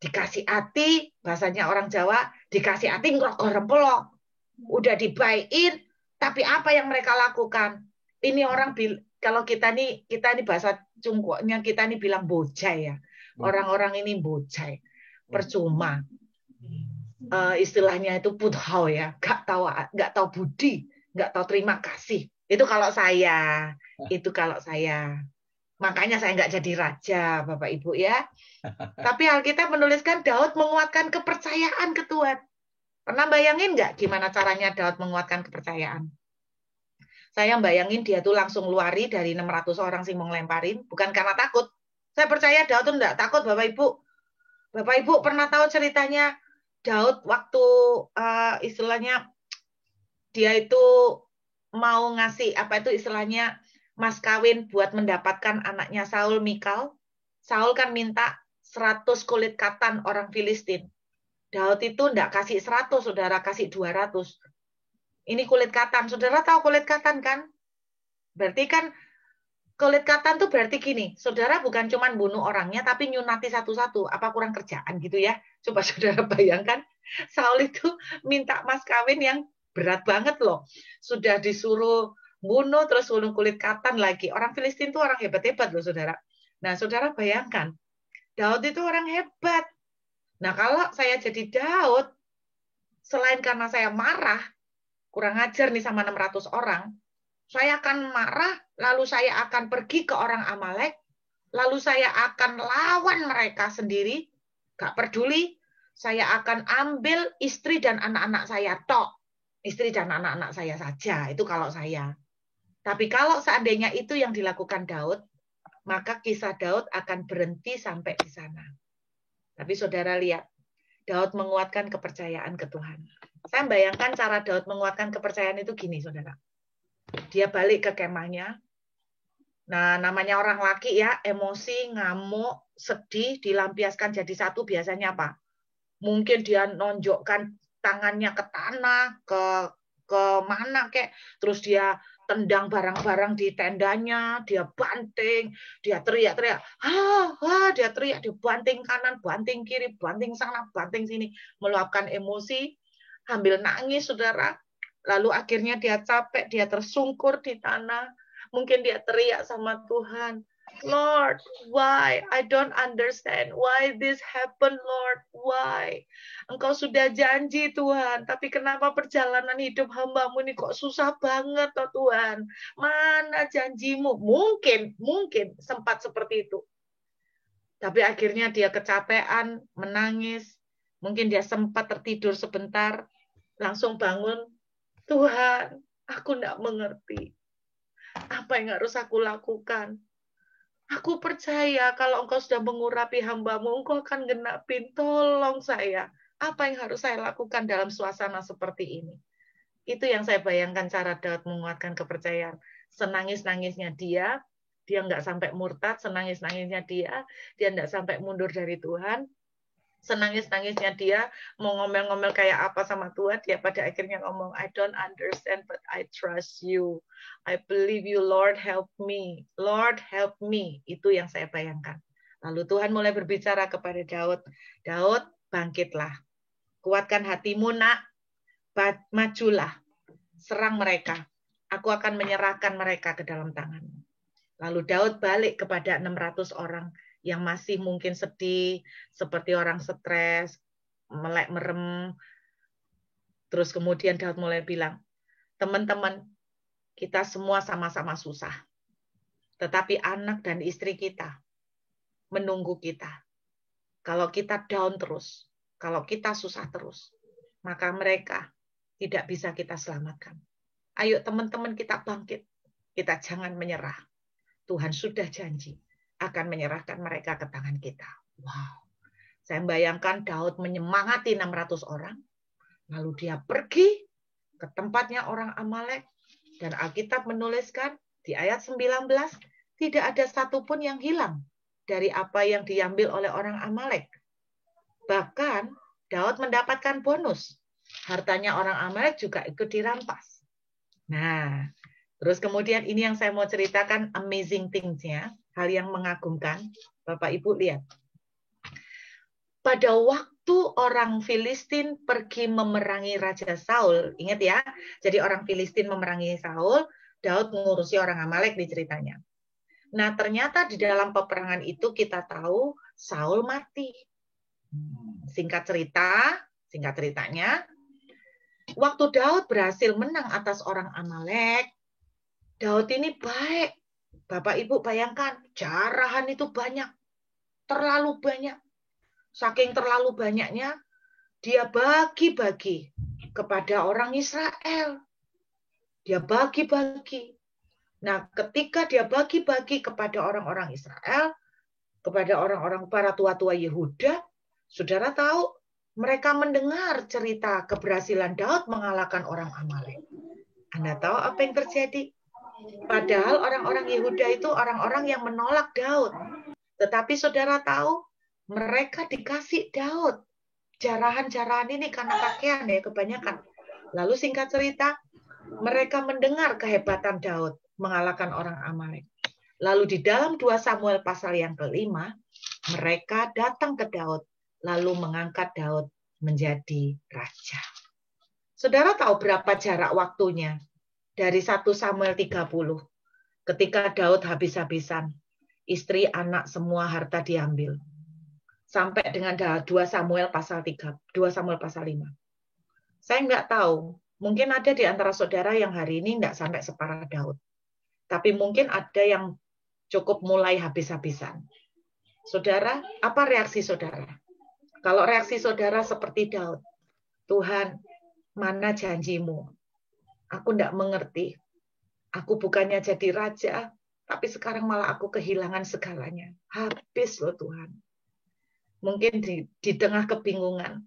Dikasih hati, bahasanya orang Jawa, dikasih hati ngerokok rempelok. Udah dibaikin, tapi apa yang mereka lakukan? Ini orang kalau kita nih bahasa Cungkoknya kita nih bilang bocai ya. Orang-orang ini bocai. Percuma. Istilahnya itu puthau ya, nggak tahu budi, nggak tahu terima kasih. Itu kalau saya. Makanya saya nggak jadi raja, Bapak Ibu ya. Tapi Alkitab menuliskan Daud menguatkan kepercayaan ke Tuhan. Pernah bayangin nggak gimana caranya Daud menguatkan kepercayaan? Saya bayangin dia tuh langsung lari dari 600 orang sing mau ngelemparin, bukan karena takut. Saya percaya Daud tuh nggak takut, Bapak Ibu. Bapak Ibu pernah tahu ceritanya Daud waktu istilahnya dia itu mau ngasih apa itu istilahnya mas kawin buat mendapatkan anaknya Saul, Mikal. Saul kan minta 100 kulit katan orang Filistin. Daud itu enggak kasih 100, saudara, kasih 200. Ini kulit katan. Saudara tahu kulit katan kan? Berarti kan kulit katan tuh berarti gini, saudara bukan cuma bunuh orangnya, tapi nyunati satu-satu. Apa kurang kerjaan gitu ya? Coba saudara bayangkan, Saul itu minta mas kawin yang berat banget loh. Sudah disuruh bunuh, terus bunuh kulit katan lagi. Orang Filistin tuh orang hebat-hebat loh, saudara. Nah, saudara bayangkan, Daud itu orang hebat. Nah, kalau saya jadi Daud, selain karena saya marah, kurang ajar nih sama 600 orang, saya akan marah, lalu saya akan pergi ke orang Amalek, lalu saya akan lawan mereka sendiri, gak peduli, saya akan ambil istri dan anak-anak saya tok. Istri dan anak-anak saya saja, itu kalau saya. Tapi kalau seandainya itu yang dilakukan Daud, maka kisah Daud akan berhenti sampai di sana. Tapi saudara lihat, Daud menguatkan kepercayaan ke Tuhan. Saya bayangkan cara Daud menguatkan kepercayaan itu gini, saudara. Dia balik ke kemahnya. Nah, namanya orang laki ya, emosi, ngamuk, sedih, dilampiaskan jadi satu biasanya apa? Mungkin dia nonjokkan tangannya ke tanah, ke mana kek, terus dia tendang barang-barang di tendanya, dia banting, dia teriak-teriak, dia teriak, dia banting kanan, banting kiri, banting sana, banting sini, meluapkan emosi, sambil nangis, saudara. Lalu akhirnya dia capek, dia tersungkur di tanah, mungkin dia teriak sama Tuhan, Lord, why? I don't understand. Why this happened, Lord? Why? Engkau sudah janji, Tuhan. Tapi kenapa perjalanan hidup hamba-Mu ini kok susah banget, oh Tuhan? Mana janjimu? Mungkin sempat seperti itu. Tapi akhirnya dia kecapean, menangis. Mungkin dia sempat tertidur sebentar. Langsung bangun. Tuhan, aku tidak mengerti. Apa yang harus aku lakukan? Aku percaya kalau Engkau sudah mengurapi hamba-Mu, Engkau akan genapin. Tolong saya. Apa yang harus saya lakukan dalam suasana seperti ini? Itu yang saya bayangkan cara Daud menguatkan kepercayaan. Senangis-nangisnya dia nggak sampai murtad, senangis-nangisnya dia nggak sampai mundur dari Tuhan. Senangis-nangisnya dia mau ngomel-ngomel kayak apa sama Tuhan, dia pada akhirnya ngomong, I don't understand, but I trust you. I believe you, Lord, help me. Lord, help me. Itu yang saya bayangkan. Lalu Tuhan mulai berbicara kepada Daud, Daud, bangkitlah. Kuatkan hatimu, nak. Majulah. Serang mereka. Aku akan menyerahkan mereka ke dalam tanganmu. Lalu Daud balik kepada 600 orang yang masih mungkin sedih, seperti orang stres, melek merem. Terus kemudian Daud mulai bilang, teman-teman, kita semua sama-sama susah. Tetapi anak dan istri kita menunggu kita. Kalau kita down terus, kalau kita susah terus, maka mereka tidak bisa kita selamatkan. Ayo teman-teman kita bangkit. Kita jangan menyerah. Tuhan sudah janji akan menyerahkan mereka ke tangan kita. Wow. Saya bayangkan Daud menyemangati 600 orang. Lalu dia pergi ke tempatnya orang Amalek. Dan Alkitab menuliskan di ayat 19, tidak ada satupun yang hilang dari apa yang diambil oleh orang Amalek. Bahkan Daud mendapatkan bonus. Hartanya orang Amalek juga ikut dirampas. Nah, terus kemudian ini yang saya mau ceritakan amazing things-nya, hal yang mengagumkan. Bapak Ibu lihat. Pada waktu orang Filistin pergi memerangi Raja Saul, ingat ya, jadi orang Filistin memerangi Saul, Daud mengurusi orang Amalek di ceritanya. Nah, ternyata di dalam peperangan itu kita tahu Saul mati. Singkat ceritanya, waktu Daud berhasil menang atas orang Amalek, Daud ini baik. Bapak Ibu bayangkan, jarahan itu banyak. Terlalu banyak. Saking terlalu banyaknya, dia bagi-bagi kepada orang Israel. Dia bagi-bagi. Nah, ketika dia bagi-bagi kepada orang-orang Israel, kepada orang-orang para tua-tua Yehuda, saudara tahu, mereka mendengar cerita keberhasilan Daud mengalahkan orang Amalek. Anda tahu apa yang terjadi? Padahal orang-orang Yehuda itu orang-orang yang menolak Daud. Tetapi saudara tahu, mereka dikasih Daud. Jarahan-jarahan ini karena pakaian ya kebanyakan. Lalu singkat cerita, mereka mendengar kehebatan Daud mengalahkan orang Amalek. Lalu di dalam 2 Samuel pasal yang ke-5, mereka datang ke Daud, lalu mengangkat Daud menjadi raja. Saudara tahu berapa jarak waktunya? Dari 1 Samuel 30, ketika Daud habis-habisan, istri, anak, semua harta diambil. Sampai dengan 2 Samuel pasal 3, 2 Samuel pasal 5. Saya nggak tahu, mungkin ada di antara saudara yang hari ini nggak sampai separah Daud. Tapi mungkin ada yang cukup mulai habis-habisan. Saudara, apa reaksi saudara? Kalau reaksi saudara seperti Daud, Tuhan, mana janjimu? Aku nggak mengerti. Aku bukannya jadi raja, tapi sekarang malah aku kehilangan segalanya. Habis loh Tuhan. Mungkin di tengah kebingungan,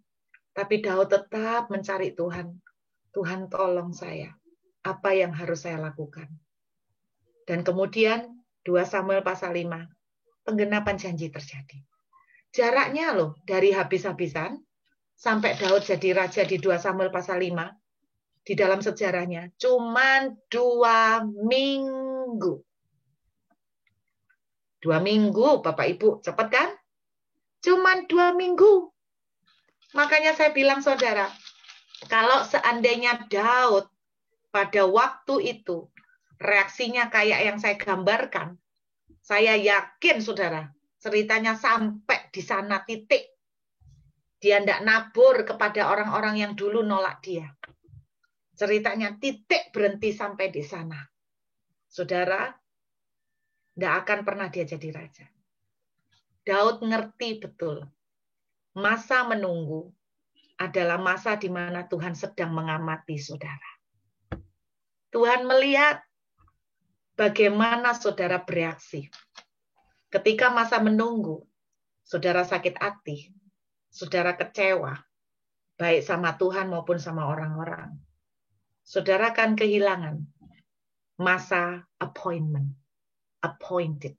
Tapi Daud tetap mencari Tuhan. Tuhan tolong saya. Apa yang harus saya lakukan? Dan kemudian 2 Samuel pasal 5. Penggenapan janji terjadi. Jaraknya loh dari habis-habisan sampai Daud jadi raja di 2 Samuel pasal 5. Di dalam sejarahnya cuman 2 minggu. 2 minggu, Bapak Ibu, cepat kan? Cuman 2 minggu. Makanya saya bilang, saudara, kalau seandainya Daud pada waktu itu reaksinya kayak yang saya gambarkan, saya yakin, saudara, ceritanya sampai di sana titik. Dia tidak nabur kepada orang-orang yang dulu nolak dia. Ceritanya titik berhenti sampai di sana. Saudara, tidak akan pernah dia jadi raja. Daud ngerti betul. Masa menunggu adalah masa di mana Tuhan sedang mengamati saudara. Tuhan melihat bagaimana saudara bereaksi. Ketika masa menunggu, saudara sakit hati, saudara kecewa, baik sama Tuhan maupun sama orang-orang. Saudara akan kehilangan masa appointed.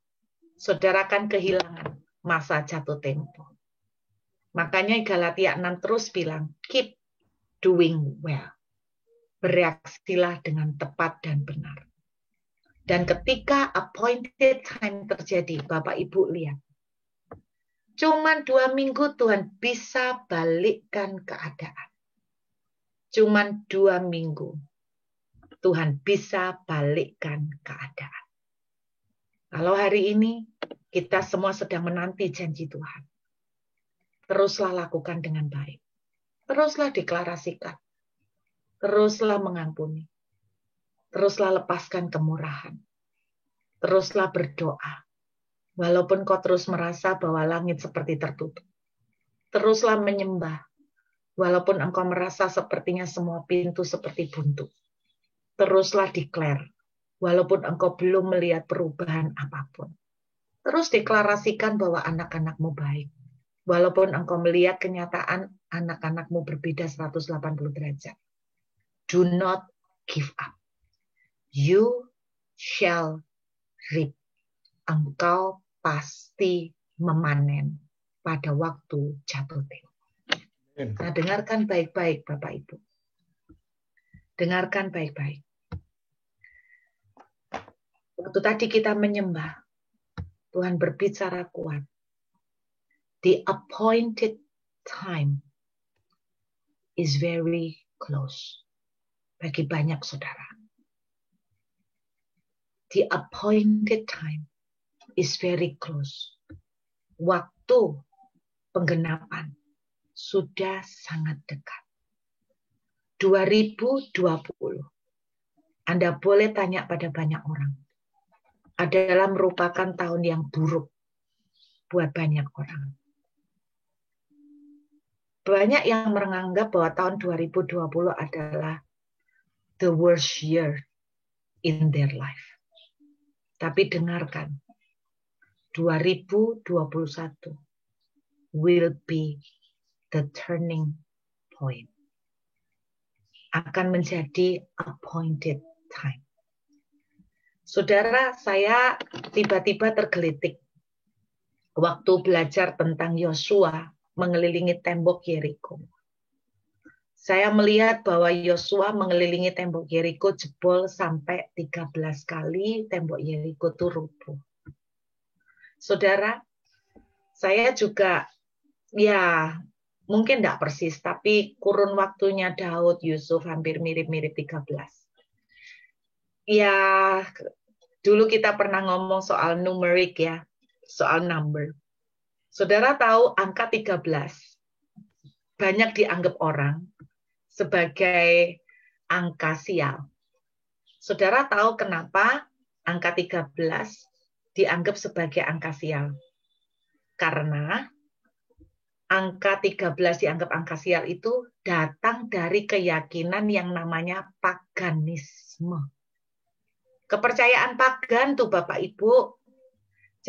Saudara akan kehilangan masa jatuh tempo. Makanya Galatia 6 terus bilang, keep doing well. Bereaksilah dengan tepat dan benar. Dan ketika appointed time terjadi, Bapak Ibu lihat, cuman 2 minggu Tuhan bisa balikkan keadaan. Cuman 2 minggu Tuhan bisa balikkan keadaan. Kalau hari ini kita semua sedang menanti janji Tuhan, teruslah lakukan dengan baik. Teruslah deklarasikan. Teruslah mengampuni. Teruslah lepaskan kemurahan. Teruslah berdoa. Walaupun kau terus merasa bahwa langit seperti tertutup. Teruslah menyembah. Walaupun engkau merasa sepertinya semua pintu seperti buntu. Teruslah declare. Walaupun engkau belum melihat perubahan apapun. Terus deklarasikan bahwa anak-anakmu baik. Walaupun engkau melihat kenyataan anak-anakmu berbeda 180 derajat. Do not give up. You shall reap. Engkau pasti memanen pada waktu jatuh tempo. Nah, dengarkan baik-baik, Bapak Ibu. Dengarkan baik-baik. Waktu tadi kita menyembah, Tuhan berbicara kuat. The appointed time is very close. Bagi banyak saudara. The appointed time is very close. Waktu penggenapan sudah sangat dekat. 2020. Anda boleh tanya pada banyak orang. Adalah merupakan tahun yang buruk buat banyak orang. Banyak yang menganggap bahwa tahun 2020 adalah the worst year in their life. Tapi dengarkan, 2021 will be the turning point. Akan menjadi appointed time. Saudara, saya tiba-tiba tergelitik waktu belajar tentang Yosua mengelilingi tembok Yeriko. Saya melihat bahwa Yosua mengelilingi tembok Yeriko jebol sampai 13 kali tembok Yeriko itu rubuh. Saudara, saya juga mungkin tidak persis, tapi kurun waktunya Daud, Yusuf hampir mirip-mirip 13. Dulu kita pernah ngomong soal numerik ya, soal number. Saudara tahu angka 13 banyak dianggap orang sebagai angka sial. Saudara tahu kenapa angka 13 dianggap sebagai angka sial? Karena angka 13 dianggap angka sial itu datang dari keyakinan yang namanya paganisme. Kepercayaan pagan tuh Bapak Ibu.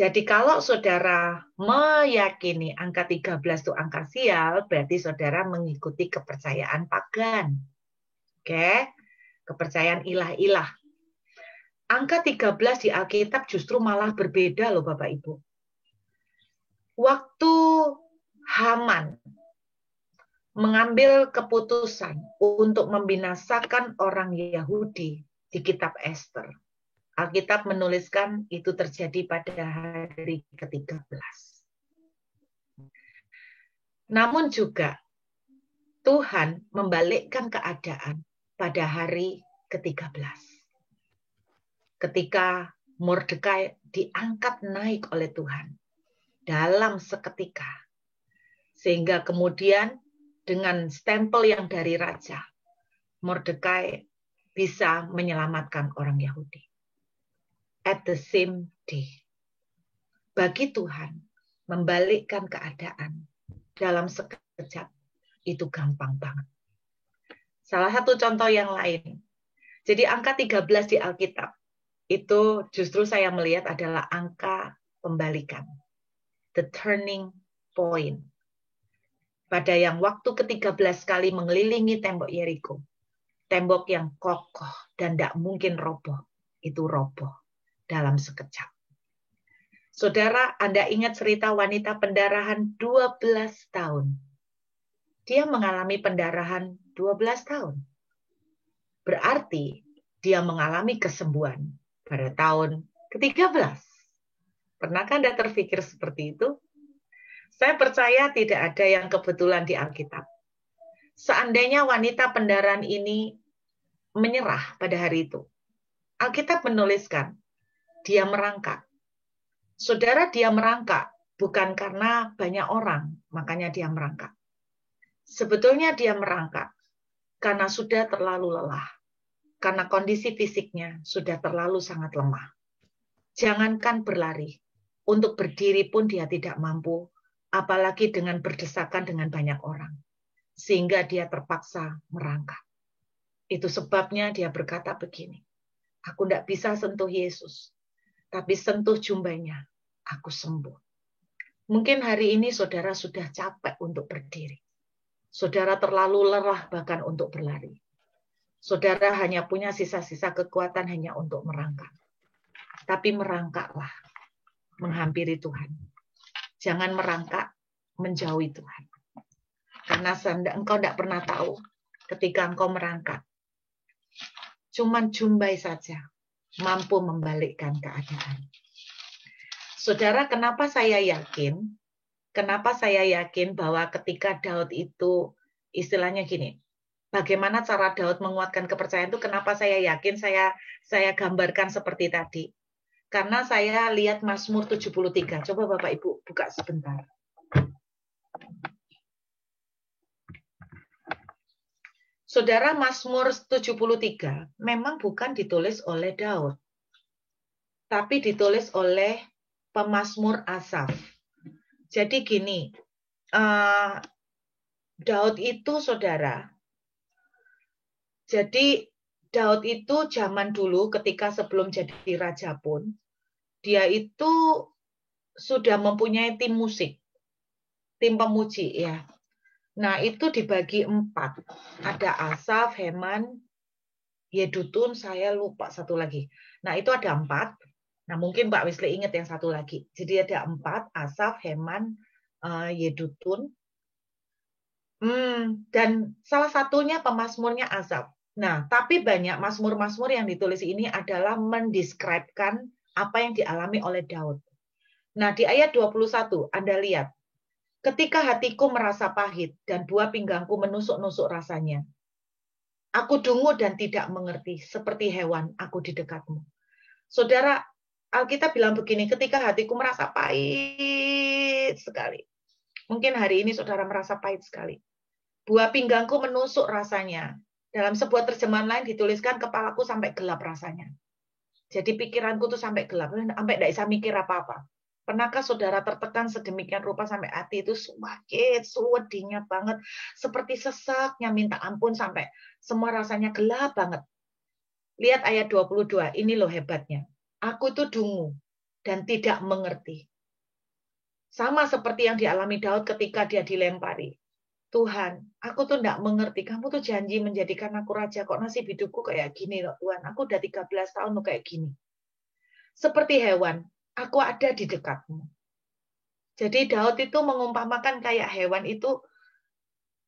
Jadi kalau saudara meyakini angka 13 itu angka sial, berarti saudara mengikuti kepercayaan pagan. Oke? Kepercayaan ilah-ilah. Angka 13 di Alkitab justru malah berbeda loh Bapak Ibu. Waktu Haman mengambil keputusan untuk membinasakan orang Yahudi di kitab Ester, Alkitab menuliskan itu terjadi pada hari ke-13. Namun juga Tuhan membalikkan keadaan pada hari ke-13. Ketika Mordekai diangkat naik oleh Tuhan dalam seketika. Sehingga kemudian dengan stempel yang dari raja, Mordekai bisa menyelamatkan orang Yahudi. At the same day. Bagi Tuhan, membalikkan keadaan dalam sekejap itu gampang banget. Salah satu contoh yang lain. Jadi angka 13 di Alkitab itu justru saya melihat adalah angka pembalikan. The turning point. Pada yang waktu ke-13 kali mengelilingi tembok Yeriko. Tembok yang kokoh dan tidak mungkin roboh. Itu roboh dalam sekejap. Saudara, Anda ingat cerita wanita pendarahan 12 tahun. Dia mengalami pendarahan 12 tahun. Berarti dia mengalami kesembuhan pada tahun ke-13. Pernahkah Anda terpikir seperti itu? Saya percaya tidak ada yang kebetulan di Alkitab. Seandainya wanita pendarahan ini menyerah pada hari itu, Alkitab menuliskan, dia merangkak. Saudara, dia merangkak bukan karena banyak orang, makanya dia merangkak. Sebetulnya dia merangkak karena sudah terlalu lelah. Karena kondisi fisiknya sudah terlalu sangat lemah. Jangankan berlari, untuk berdiri pun dia tidak mampu, apalagi dengan berdesakan dengan banyak orang. Sehingga dia terpaksa merangkak. Itu sebabnya dia berkata begini, aku tidak bisa sentuh Yesus, tapi sentuh jumbanya, aku sembuh. Mungkin hari ini saudara sudah capek untuk berdiri. Saudara terlalu lelah bahkan untuk berlari. Saudara hanya punya sisa-sisa kekuatan hanya untuk merangkak. Tapi merangkaklah menghampiri Tuhan. Jangan merangkak menjauhi Tuhan. Karena engkau tidak pernah tahu ketika engkau merangkak. Cuman jumbai saja mampu membalikkan keadaan. Saudara, kenapa saya yakin? Kenapa saya yakin bahwa ketika Daud itu istilahnya gini, bagaimana cara Daud menguatkan kepercayaan itu? Kenapa saya yakin? Saya gambarkan seperti tadi. Karena saya lihat Mazmur 73. Coba Bapak Ibu buka sebentar. Saudara, Mazmur 73 memang bukan ditulis oleh Daud, tapi ditulis oleh pemazmur Asaf. Jadi gini, Daud itu saudara, jadi Daud itu zaman dulu ketika sebelum jadi raja pun, dia itu sudah mempunyai tim musik, tim pemuji ya. Nah itu dibagi 4, ada Asaf, Heman, Yedutun, saya lupa satu lagi. Nah itu ada 4. Nah mungkin Mbak Wesley ingat yang satu lagi. Jadi ada 4, Asaf, Heman, Yedutun, dan salah satunya pemazmurnya Asaf. Nah tapi banyak mazmur-mazmur yang ditulis ini adalah mendeskripsikan apa yang dialami oleh Daud. Nah di ayat 21 Anda lihat, ketika hatiku merasa pahit dan buah pinggangku menusuk-nusuk rasanya. Aku dungu dan tidak mengerti, seperti hewan aku di dekatmu. Saudara, Alkitab bilang begini, ketika hatiku merasa pahit sekali. Mungkin hari ini saudara merasa pahit sekali. Buah pinggangku menusuk rasanya. Dalam sebuah terjemahan lain dituliskan kepalaku sampai gelap rasanya. Jadi pikiranku tuh sampai gelap, sampai tidak bisa mikir apa-apa. Pernahkah saudara tertekan sedemikian rupa sampai hati itu sakit, suwedinya banget, seperti sesaknya minta ampun sampai semua rasanya gelap banget. Lihat ayat 22, ini loh hebatnya. Aku itu dungu dan tidak mengerti. Sama seperti yang dialami Daud ketika dia dilempari. Tuhan, aku tuh tidak mengerti. Kamu tuh janji menjadikan aku raja. Kok nasib hidupku kayak gini loh Tuhan. Aku udah 13 tahun tuh kayak gini. Seperti hewan, aku ada di dekatmu. Jadi Daud itu mengumpamakan kayak hewan itu.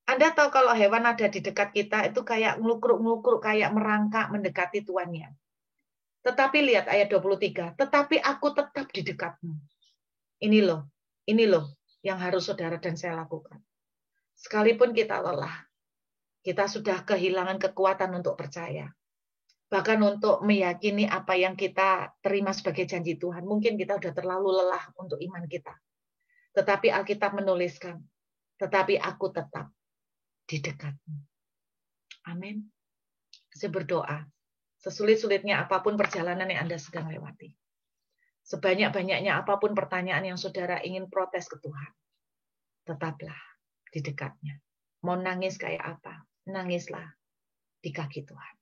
Anda tahu kalau hewan ada di dekat kita itu kayak ngelukruk-ngelukruk, kayak merangkak mendekati tuannya. Tetapi lihat ayat 23. Tetapi aku tetap di dekatmu. Ini loh yang harus saudara dan saya lakukan. Sekalipun kita lelah, kita sudah kehilangan kekuatan untuk percaya. Bahkan untuk meyakini apa yang kita terima sebagai janji Tuhan. Mungkin kita sudah terlalu lelah untuk iman kita. Tetapi Alkitab menuliskan, tetapi aku tetap di dekatmu. Amin. Saya berdoa, sesulit-sulitnya apapun perjalanan yang Anda sedang lewati. Sebanyak-banyaknya apapun pertanyaan yang saudara ingin protes ke Tuhan. Tetaplah di dekatnya. Mau nangis kayak apa? Nangislah di kaki Tuhan.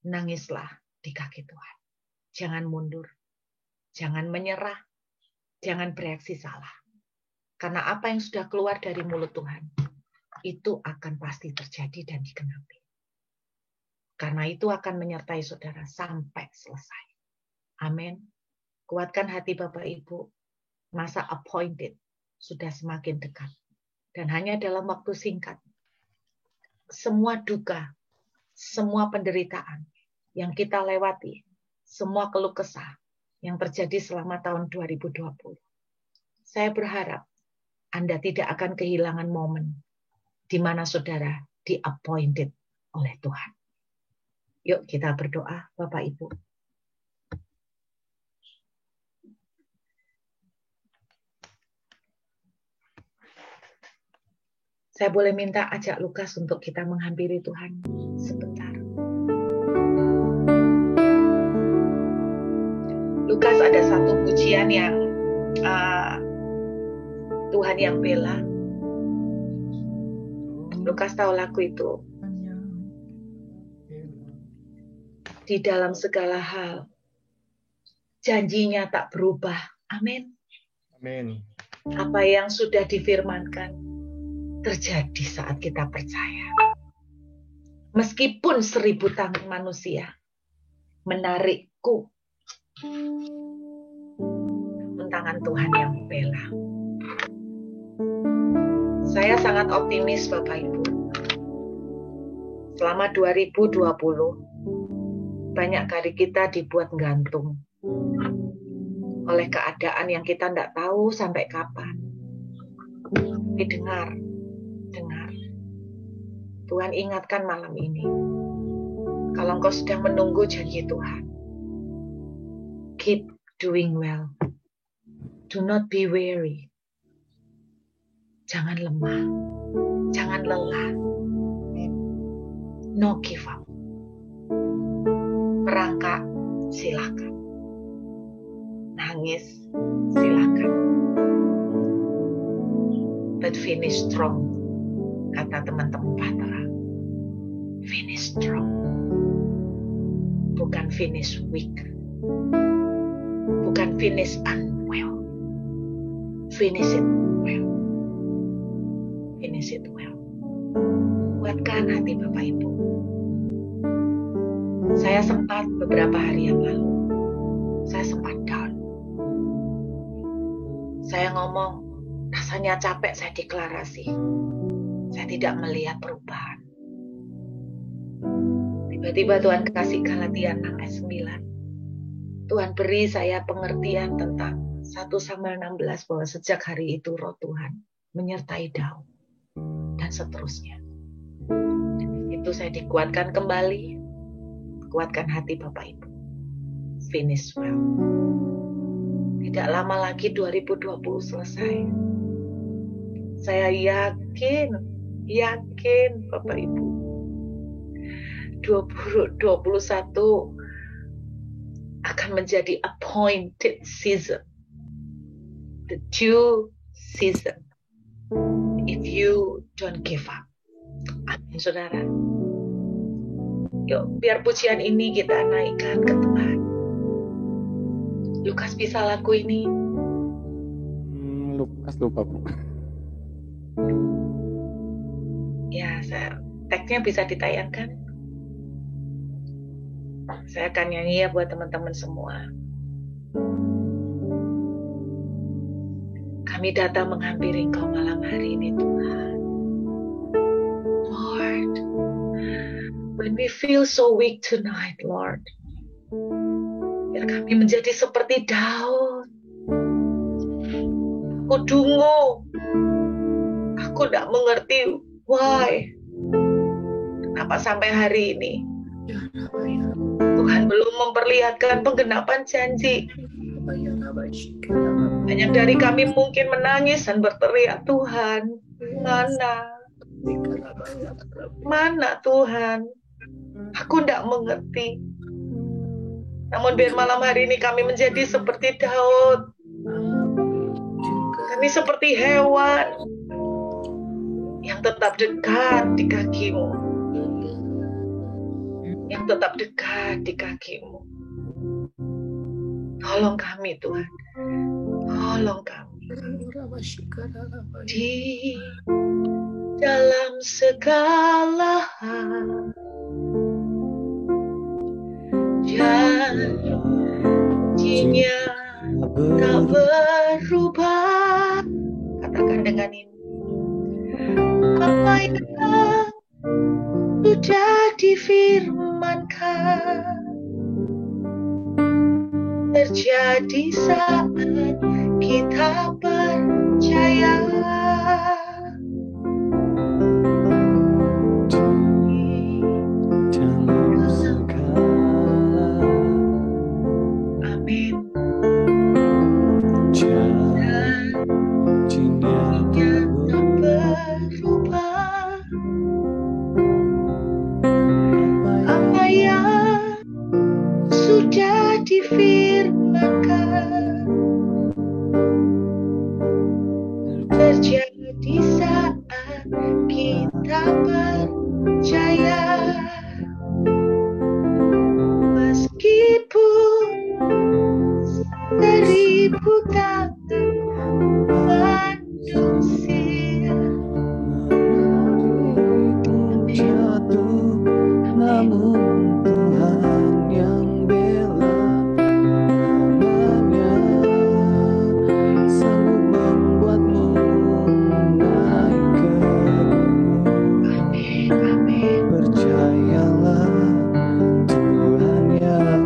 Nangislah di kaki Tuhan. Jangan mundur. Jangan menyerah. Jangan bereaksi salah. Karena apa yang sudah keluar dari mulut Tuhan, itu akan pasti terjadi dan digenapi. Karena itu akan menyertai saudara sampai selesai. Amin. Kuatkan hati Bapak Ibu. Masa appointed sudah semakin dekat. Dan hanya dalam waktu singkat, semua duka, semua penderitaan yang kita lewati, semua keluh kesah yang terjadi selama tahun 2020. Saya berharap Anda tidak akan kehilangan momen di mana saudara di-appointed oleh Tuhan. Yuk kita berdoa, Bapak Ibu. Saya boleh minta ajak Lukas untuk kita menghampiri Tuhan sebentar. Lukas ada satu pujian yang Tuhan yang bela. Lukas tahu lagu itu. Di dalam segala hal, janjinya tak berubah. Amin. Amin. Apa yang sudah difirmankan terjadi saat kita percaya. Meskipun 1000 tangan manusia menarikku, tangan Tuhan yang membela. Saya sangat optimis Bapak Ibu. Selama 2020, banyak kali kita dibuat gantung oleh keadaan yang kita tidak tahu sampai kapan. Tapi dengar. Tuhan ingatkan malam ini. Kalau engkau sedang menunggu janji Tuhan, keep doing well. Do not be weary. Jangan lemah. Jangan lelah. No give up. Merangkak, silakan. Nangis, silakan. But finish strong. Kata teman-teman Bahtera. Finish strong. Bukan finish weak. Bukan finish unwell. Finish it well. Finish it well. Kuatkan hati Bapak Ibu. Saya sempat beberapa hari yang lalu, saya sempat down. Saya ngomong, rasanya capek, saya deklarasi. Saya tidak melihat perubahan. Tiba-tiba Tuhan kasih Galatia 6 ayat 9. Tuhan beri saya pengertian tentang 1 Samuel 16 bahwa sejak hari itu roh Tuhan menyertai Daud dan seterusnya. Itu saya dikuatkan kembali. Kuatkan hati Bapak Ibu. Finish well. Tidak lama lagi 2020 selesai. Saya yakin Bapak Ibu. 2021 akan menjadi appointed season. The due season. If you don't give up. Amin, saudara. Yuk, biar pujian ini kita naikkan ke Tuhan. Lukas bisa lagu ini? Lukas lupa, Bu. Ya, teksnya bisa ditayangkan. Saya akan nyanyi ya buat teman-teman semua. Kami datang menghampiri Engkau malam hari ini, Tuhan. Lord, when we feel so weak tonight, Lord, biar kami menjadi seperti Daud. Aku dungu. Aku tidak mengerti why. Kenapa sampai hari ini Tuhan belum memperlihatkan penggenapan janji. Banyak dari kami mungkin menangis dan berteriak, Tuhan, mana? Mana Tuhan? Aku tidak mengerti. Namun biar malam hari ini kami menjadi seperti Daud. Kami seperti hewan yang tetap dekat di kaki-Mu. Yang tetap dekat di kaki-Mu. Tolong kami, Tuhan. Tolong kami. Di dalam segala hal, janjinya tak berubah. Katakan dengan ini. Apa yang sudah difirmankan terjadi saat kita percaya. Amin. Janjinya tak berubah. Apa yang sudah difirmankan terjadi saat kita percaya. Meskipun 1000 tangan manusia jatuh, namun Tuhan yang bela. Namanya sanggup membuatmu naik ke gunung. Amin. Percayalah, Tuhan yang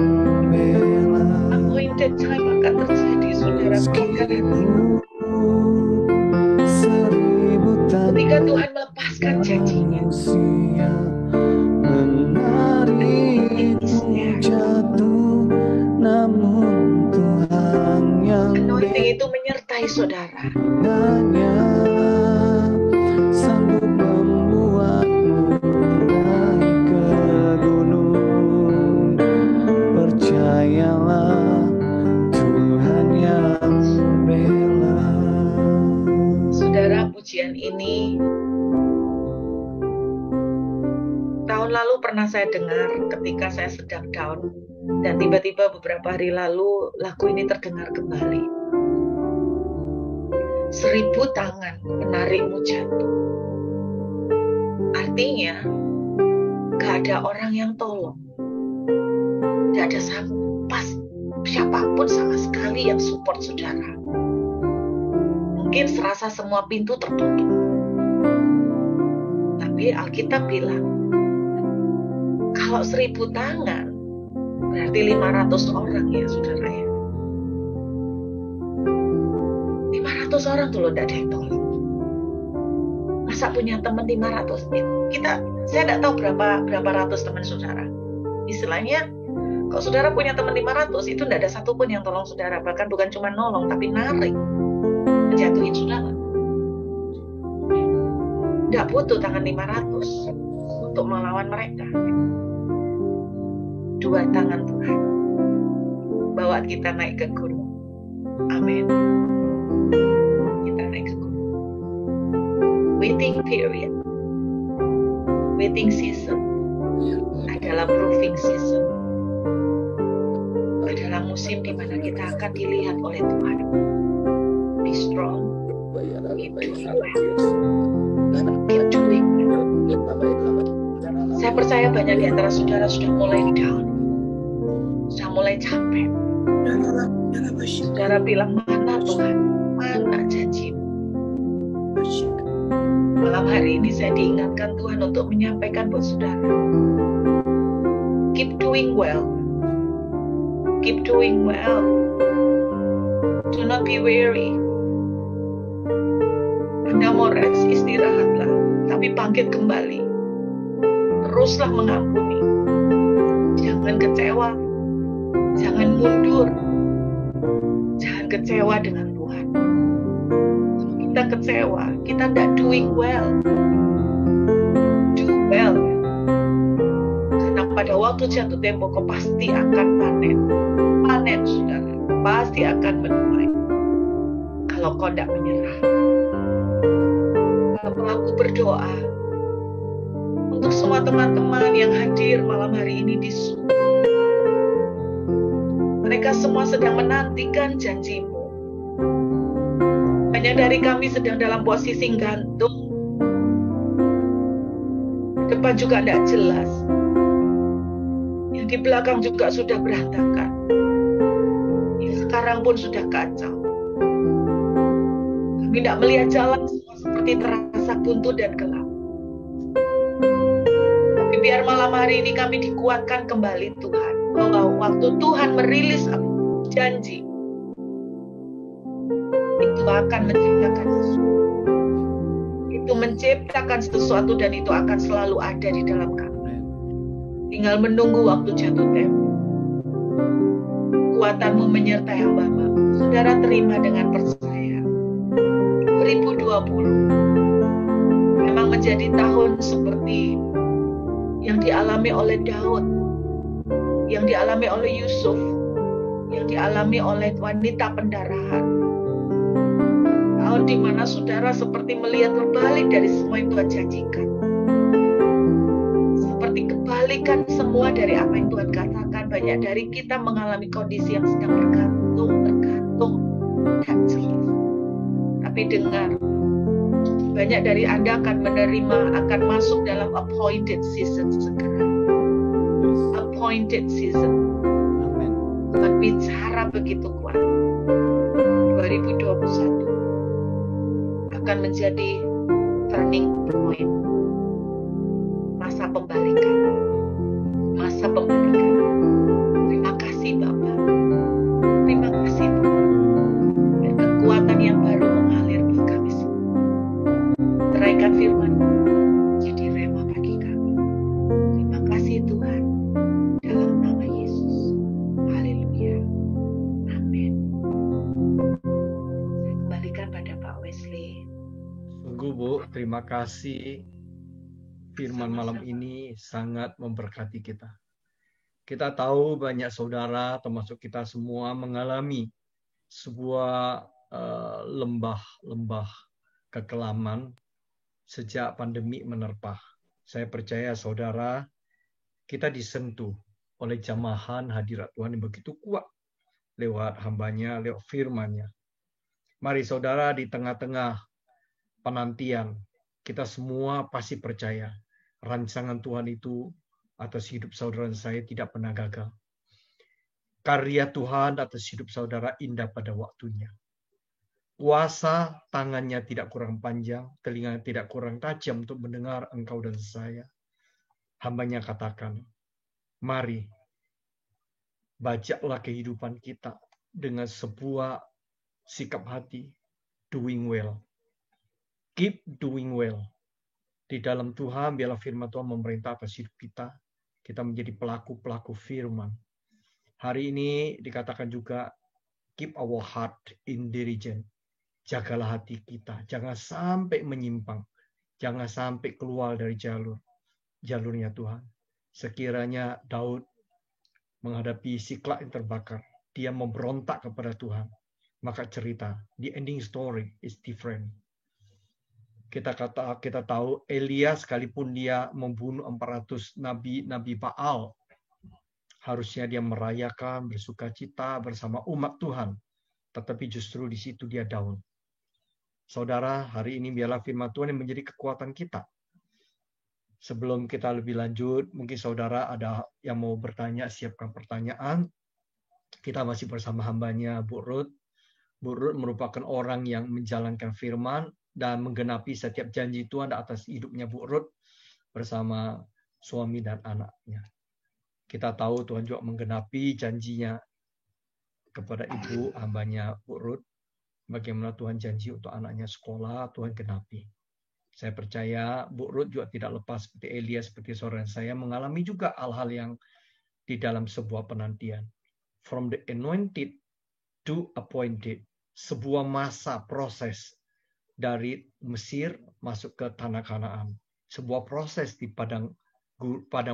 bela. Appointed time akan terjadi, saudara. Ketika Tuhan melepaskan janjinya, menarikmu jatuh, namun Tuhan yang anointing itu menyertai saudara. bedanya sanggup membuatmu naik ke gunung. Percayalah, Tuhan yang bela. Saudara, pujian ini tahun lalu pernah saya dengar ketika saya sedang down, dan tiba-tiba beberapa hari lalu lagu ini terdengar kembali. 1000 tangan menarikmu jatuh. Artinya gak ada orang yang tolong, gak ada siapapun sama sekali yang support saudara. Mungkin serasa semua pintu tertutup, tapi Alkitab bilang kalau 1000 tangan berarti 500 orang ya saudara ya. 500 orang tuh loh, tidak ada yang tolong. Masa punya teman 500? Saya tidak tahu berapa ratus teman saudara. Istilahnya, kalau saudara punya teman 500, itu tidak ada satupun yang tolong saudara. Bahkan bukan cuma nolong, tapi narik, menjatuhin saudara. Tidak butuh tangan 500 untuk melawan mereka. 2 tangan Tuhan bawa kita naik ke gunung. Amin. Kita naik ke gunung. Waiting period, waiting season adalah proving season, adalah musim di mana kita akan dilihat oleh Tuhan. Be strong, keep doing well, keep doing well. Saya percaya banyak di antara saudara sudah mulai down, sudah mulai capek. Saudara bilang, mana Tuhan, mana janji-Mu? Malam hari ini saya diingatkan Tuhan untuk menyampaikan buat saudara, keep doing well, keep doing well, do not be weary. Anda mau rest, istirahatlah, tapi bangkit kembali, teruslah mengampuni, jangan kecewa, jangan mundur, jangan kecewa dengan Tuhan. Kalau kita kecewa, kita tidak doing well. Do well. Karena pada waktu jatuh tempo, kau pasti akan panen. Panen, saudara. Pasti akan menuai. Kalau kau tidak menyerah. Kalau aku berdoa untuk semua teman-teman yang hadir malam hari ini di Zoom. Mereka semua sedang menantikan janji-Mu. Banyak dari kami sedang dalam posisi gantung. Depan juga tidak jelas. Yang di belakang juga sudah berantakan. Yang sekarang pun sudah kacau. Kami tidak melihat jalan semua seperti terasa buntu dan gelap. Tapi biar malam hari ini kami dikuatkan kembali Tuhan. Bahwa waktu Tuhan merilis janji, itu akan menciptakan sesuatu. Itu menciptakan sesuatu dan itu akan selalu ada di dalam kami. Tinggal menunggu waktu jatuh tempo. Kekuatan-Mu menyertai hamba-Mu. Saudara terima dengan percaya. 2020 memang menjadi tahun seperti yang dialami oleh Daud, yang dialami oleh Yusuf, yang dialami oleh wanita pendarahan. Tahun di mana saudara seperti melihat berbalik dari semua yang Tuhan janjikan. Seperti kebalikan semua dari apa yang Tuhan katakan. Banyak dari kita mengalami kondisi yang sedang bergantung, dan jelas. Tapi dengar, banyak dari Anda akan menerima, akan masuk dalam appointed season segera. Appointed season. Amin. Tuhan bicara begitu kuat. 2021 akan menjadi turning point. Masa pembalikan. Masa pembalikan. Terima kasih Bapak. Terima kasih Tuhan. Dan kekuatan yang baru mengalir buat kami semua. Teraikan firman jadi rema bagi kami. Terima kasih Tuhan. Dalam nama Yesus. Haleluya. Amin. Saya kembalikan pada Pak Wesley. Sungguh Bu, terima kasih. Firman malam ini sangat memberkati kita. Kita tahu banyak saudara, termasuk kita semua, mengalami sebuah lembah kekelaman sejak pandemi menerpa. Saya percaya saudara, kita disentuh oleh jamahan hadirat Tuhan yang begitu kuat lewat hambanya, lewat firman-Nya. Mari saudara, di tengah-tengah penantian, kita semua pasti percaya rancangan Tuhan itu atas hidup saudara dan saya tidak pernah gagal. Karya Tuhan atas hidup saudara indah pada waktunya. Kuasa tangannya tidak kurang panjang, telinga tidak kurang tajam untuk mendengar engkau dan saya. Hambanya katakan, mari bajaklah kehidupan kita dengan sebuah sikap hati, doing well. Keep doing well. Di dalam Tuhan, biarlah firman Tuhan memerintah atas hidup kita. Kita menjadi pelaku-pelaku firman. Hari ini dikatakan juga, keep our heart in diligence. Jagalah hati kita. Jangan sampai menyimpang. Jangan sampai keluar dari jalurnya Tuhan. Sekiranya Daud menghadapi Siklak yang terbakar, dia memberontak kepada Tuhan. Maka cerita, the ending story is different. Kita tahu Elia sekalipun dia membunuh 400 nabi Baal, Harusnya dia merayakan, bersukacita bersama umat Tuhan. Tetapi justru di situ dia down. Saudara, hari ini biarlah firman Tuhan yang menjadi kekuatan kita. Sebelum kita lebih lanjut, mungkin saudara ada yang mau bertanya, siapkan pertanyaan. Kita masih bersama hambanya Bu Ruth. Bu Ruth merupakan orang yang menjalankan firman dan menggenapi setiap janji Tuhan atas hidupnya Bu Ruth bersama suami dan anaknya. Kita tahu Tuhan juga menggenapi janjinya kepada ibu hambanya Bu Ruth. Bagaimana Tuhan janji untuk anaknya sekolah, Tuhan genapi. Saya percaya Bu Ruth juga tidak lepas seperti Elia, seperti saudara saya, mengalami juga hal-hal yang di dalam sebuah penantian. From the anointed to appointed. Sebuah masa proses dari Mesir masuk ke tanah Kanaan. Sebuah proses di padang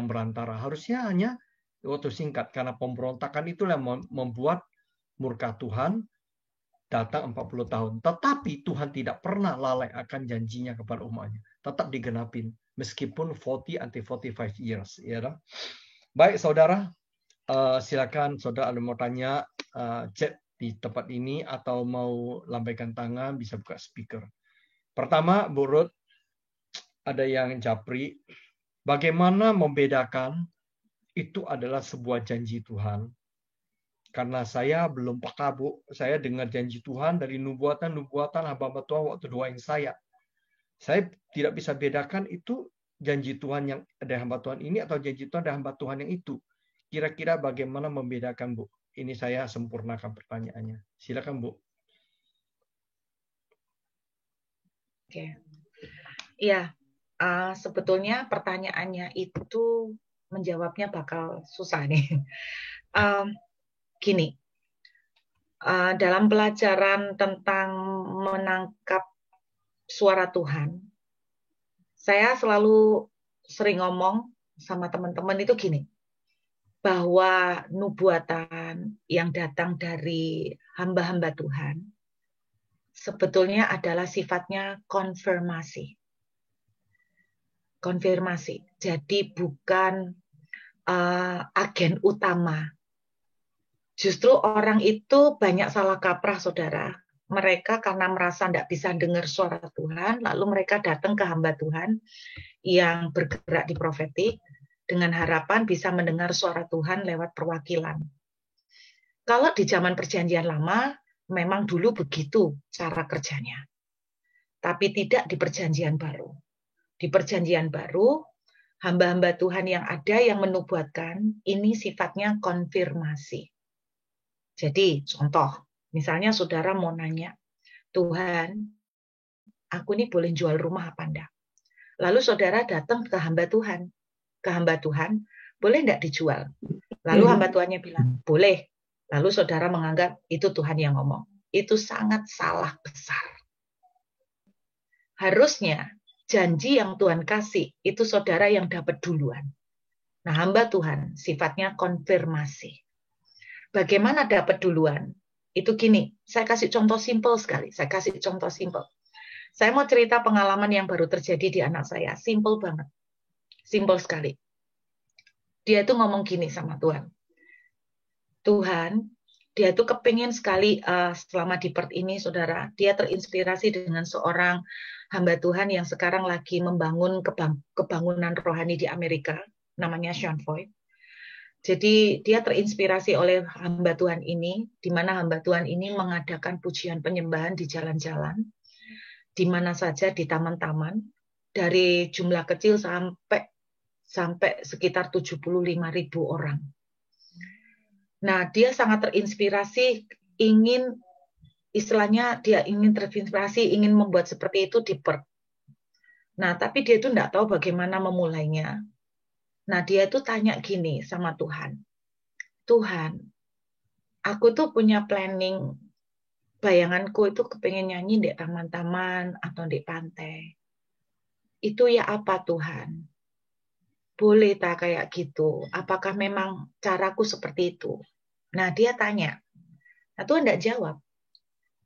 berantara. Harusnya hanya waktu singkat, karena pemberontakan itulah yang membuat murka Tuhan datang 40 tahun. Tetapi Tuhan tidak pernah lalai akan janjinya kepada umatnya. Tetap digenapin. Meskipun 40 until 45 years. Ya, baik saudara, silakan saudara ada mau tanya, chat di tempat ini atau mau lambaikan tangan, bisa buka speaker. Pertama, Bu Ruth, ada yang japri. Bagaimana membedakan itu adalah sebuah janji Tuhan? Karena saya belum peka, Bu. Saya dengar janji Tuhan dari nubuatan hamba Tuhan waktu doain saya. Saya tidak bisa bedakan itu janji Tuhan yang ada hamba Tuhan ini atau janji Tuhan ada hamba Tuhan yang itu. Kira-kira bagaimana membedakan, Bu? Ini saya sempurnakan pertanyaannya. Silakan, Bu. Oke. Iya, sebetulnya pertanyaannya itu menjawabnya bakal susah nih. Gini, dalam pelajaran tentang menangkap suara Tuhan, saya selalu sering ngomong sama teman-teman itu gini, bahwa nubuatan yang datang dari hamba-hamba Tuhan sebetulnya adalah sifatnya konfirmasi. Konfirmasi. Jadi bukan agen utama. Justru orang itu banyak salah kaprah, saudara. Mereka karena merasa tidak bisa dengar suara Tuhan, lalu mereka datang ke hamba Tuhan yang bergerak di profetik dengan harapan bisa mendengar suara Tuhan lewat perwakilan. Kalau di zaman Perjanjian Lama, memang dulu begitu cara kerjanya. Tapi tidak di Perjanjian Baru. Di Perjanjian Baru, hamba-hamba Tuhan yang ada yang menubuatkan, ini sifatnya konfirmasi. Jadi, contoh, misalnya saudara mau nanya, Tuhan, aku ini boleh jual rumah apa enggak? Lalu saudara datang ke hamba Tuhan. Ke hamba Tuhan, boleh enggak dijual? Lalu hamba Tuhannya bilang, boleh. Lalu saudara menganggap itu Tuhan yang ngomong. Itu sangat salah besar. Harusnya janji yang Tuhan kasih, itu saudara yang dapat duluan. Nah, hamba Tuhan sifatnya konfirmasi. Bagaimana dapat duluan? Itu gini, saya kasih contoh simpel sekali. Saya mau cerita pengalaman yang baru terjadi di anak saya. Simpel banget. Simpel sekali. Dia itu ngomong gini sama Tuhan. Tuhan, dia itu kepingin sekali selama di Perth ini, saudara, dia terinspirasi dengan seorang hamba Tuhan yang sekarang lagi membangun kebangunan rohani di Amerika, namanya Sean Foy. Jadi dia terinspirasi oleh hamba Tuhan ini, di mana hamba Tuhan ini mengadakan pujian penyembahan di jalan-jalan, di mana saja di taman-taman, dari jumlah kecil sampai sekitar 75.000 orang. Nah, dia sangat terinspirasi, ingin membuat seperti itu di Perth. Nah, tapi dia itu tidak tahu bagaimana memulainya. Nah, dia itu tanya gini sama Tuhan. Tuhan, aku tuh punya planning, bayanganku itu kepengen nyanyi di taman-taman atau di pantai. Itu ya apa Tuhan? Boleh tak kayak gitu? Apakah memang caraku seperti itu? Nah, dia tanya. Nah, Tuhan tidak jawab.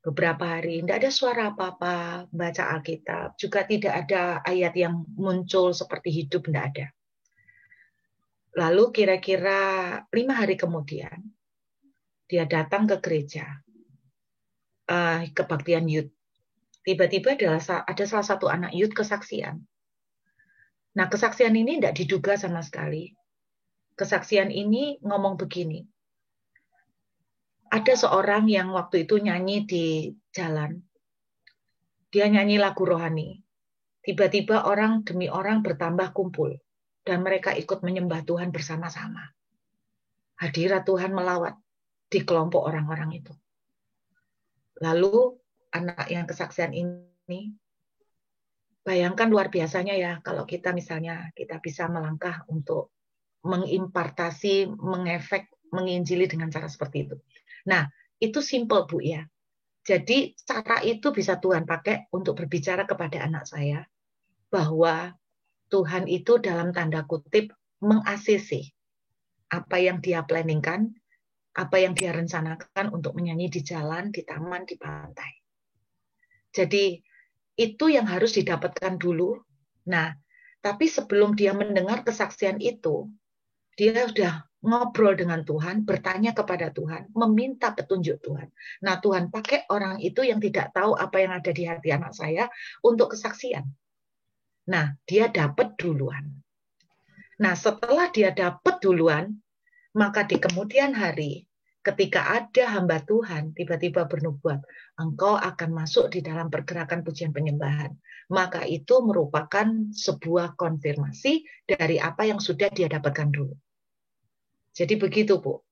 Beberapa hari, tidak ada suara apa-apa, baca Alkitab. Juga tidak ada ayat yang muncul seperti hidup, tidak ada. Lalu kira-kira 5 hari kemudian, dia datang ke gereja, kebaktian youth. Tiba-tiba ada salah satu anak youth kesaksian. Nah, kesaksian ini tidak diduga sama sekali. Kesaksian ini ngomong begini. Ada seorang yang waktu itu nyanyi di jalan. Dia nyanyi lagu rohani. Tiba-tiba orang demi orang bertambah kumpul. Dan mereka ikut menyembah Tuhan bersama-sama. Hadirat Tuhan melawat di kelompok orang-orang itu. Lalu anak yang kesaksian ini, bayangkan luar biasanya ya kalau kita misalnya kita bisa melangkah untuk mengimpartasi, mengefek, menginjili dengan cara seperti itu. Nah, itu simple Bu ya. Jadi cara itu bisa Tuhan pakai untuk berbicara kepada anak saya bahwa Tuhan itu dalam tanda kutip meng-ACC apa yang dia planningkan, apa yang dia rencanakan untuk menyanyi di jalan, di taman, di pantai. Jadi itu yang harus didapatkan dulu. Nah, tapi sebelum dia mendengar kesaksian itu, dia sudah ngobrol dengan Tuhan, bertanya kepada Tuhan, meminta petunjuk Tuhan. Nah, Tuhan pakai orang itu yang tidak tahu apa yang ada di hati anak saya untuk kesaksian. Nah, dia dapat duluan. Nah, setelah dia dapat duluan, maka di kemudian hari, ketika ada hamba Tuhan tiba-tiba bernubuat, engkau akan masuk di dalam pergerakan pujian penyembahan. Maka itu merupakan sebuah konfirmasi dari apa yang sudah dia dapatkan dulu. Jadi begitu, Bu.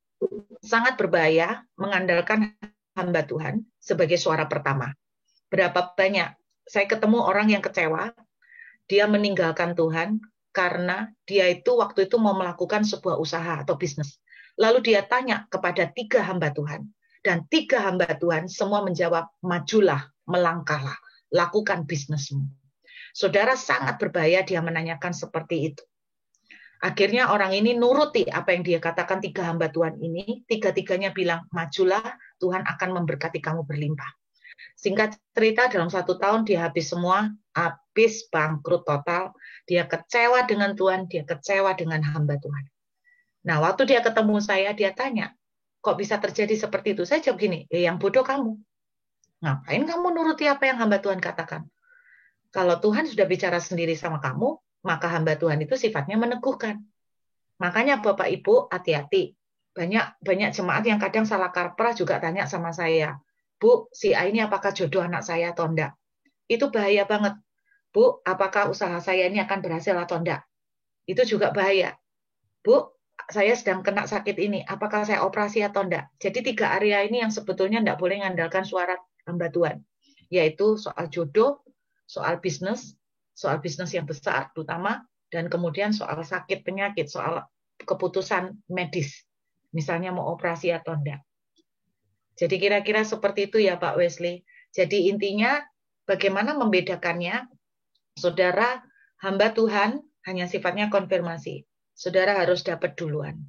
Sangat berbahaya mengandalkan hamba Tuhan sebagai suara pertama. Berapa banyak saya ketemu orang yang kecewa, dia meninggalkan Tuhan karena dia itu waktu itu mau melakukan sebuah usaha atau bisnis. Lalu dia tanya kepada 3 hamba Tuhan. Dan 3 hamba Tuhan semua menjawab, majulah, melangkahlah, lakukan bisnismu. Saudara, sangat berbahaya dia menanyakan seperti itu. Akhirnya orang ini nuruti apa yang dia katakan 3 hamba Tuhan ini. 3-tiganya bilang, majulah, Tuhan akan memberkati kamu berlimpah. Singkat cerita, dalam 1 tahun dia habis semua, habis bangkrut total. Dia kecewa dengan Tuhan, dia kecewa dengan hamba Tuhan. Nah, waktu dia ketemu saya, dia tanya, kok bisa terjadi seperti itu? Saya jawab gini, yang bodoh kamu. Ngapain kamu nuruti apa yang hamba Tuhan katakan? Kalau Tuhan sudah bicara sendiri sama kamu, maka hamba Tuhan itu sifatnya meneguhkan. Makanya Bapak Ibu, hati-hati. Banyak jemaat yang kadang salah kaprah juga tanya sama saya, Bu, si A ini apakah jodoh anak saya atau enggak? Itu bahaya banget. Bu, apakah usaha saya ini akan berhasil atau enggak? Itu juga bahaya. Bu, saya sedang kena sakit ini, apakah saya operasi atau enggak? Jadi 3 area ini yang sebetulnya enggak boleh mengandalkan suara hamba Tuhan, yaitu soal jodoh, soal bisnis yang besar terutama, dan kemudian soal sakit penyakit, soal keputusan medis, misalnya mau operasi atau enggak. Jadi kira-kira seperti itu ya Pak Wesley. Jadi intinya bagaimana membedakannya? Saudara, hamba Tuhan hanya sifatnya konfirmasi. Saudara harus dapat duluan.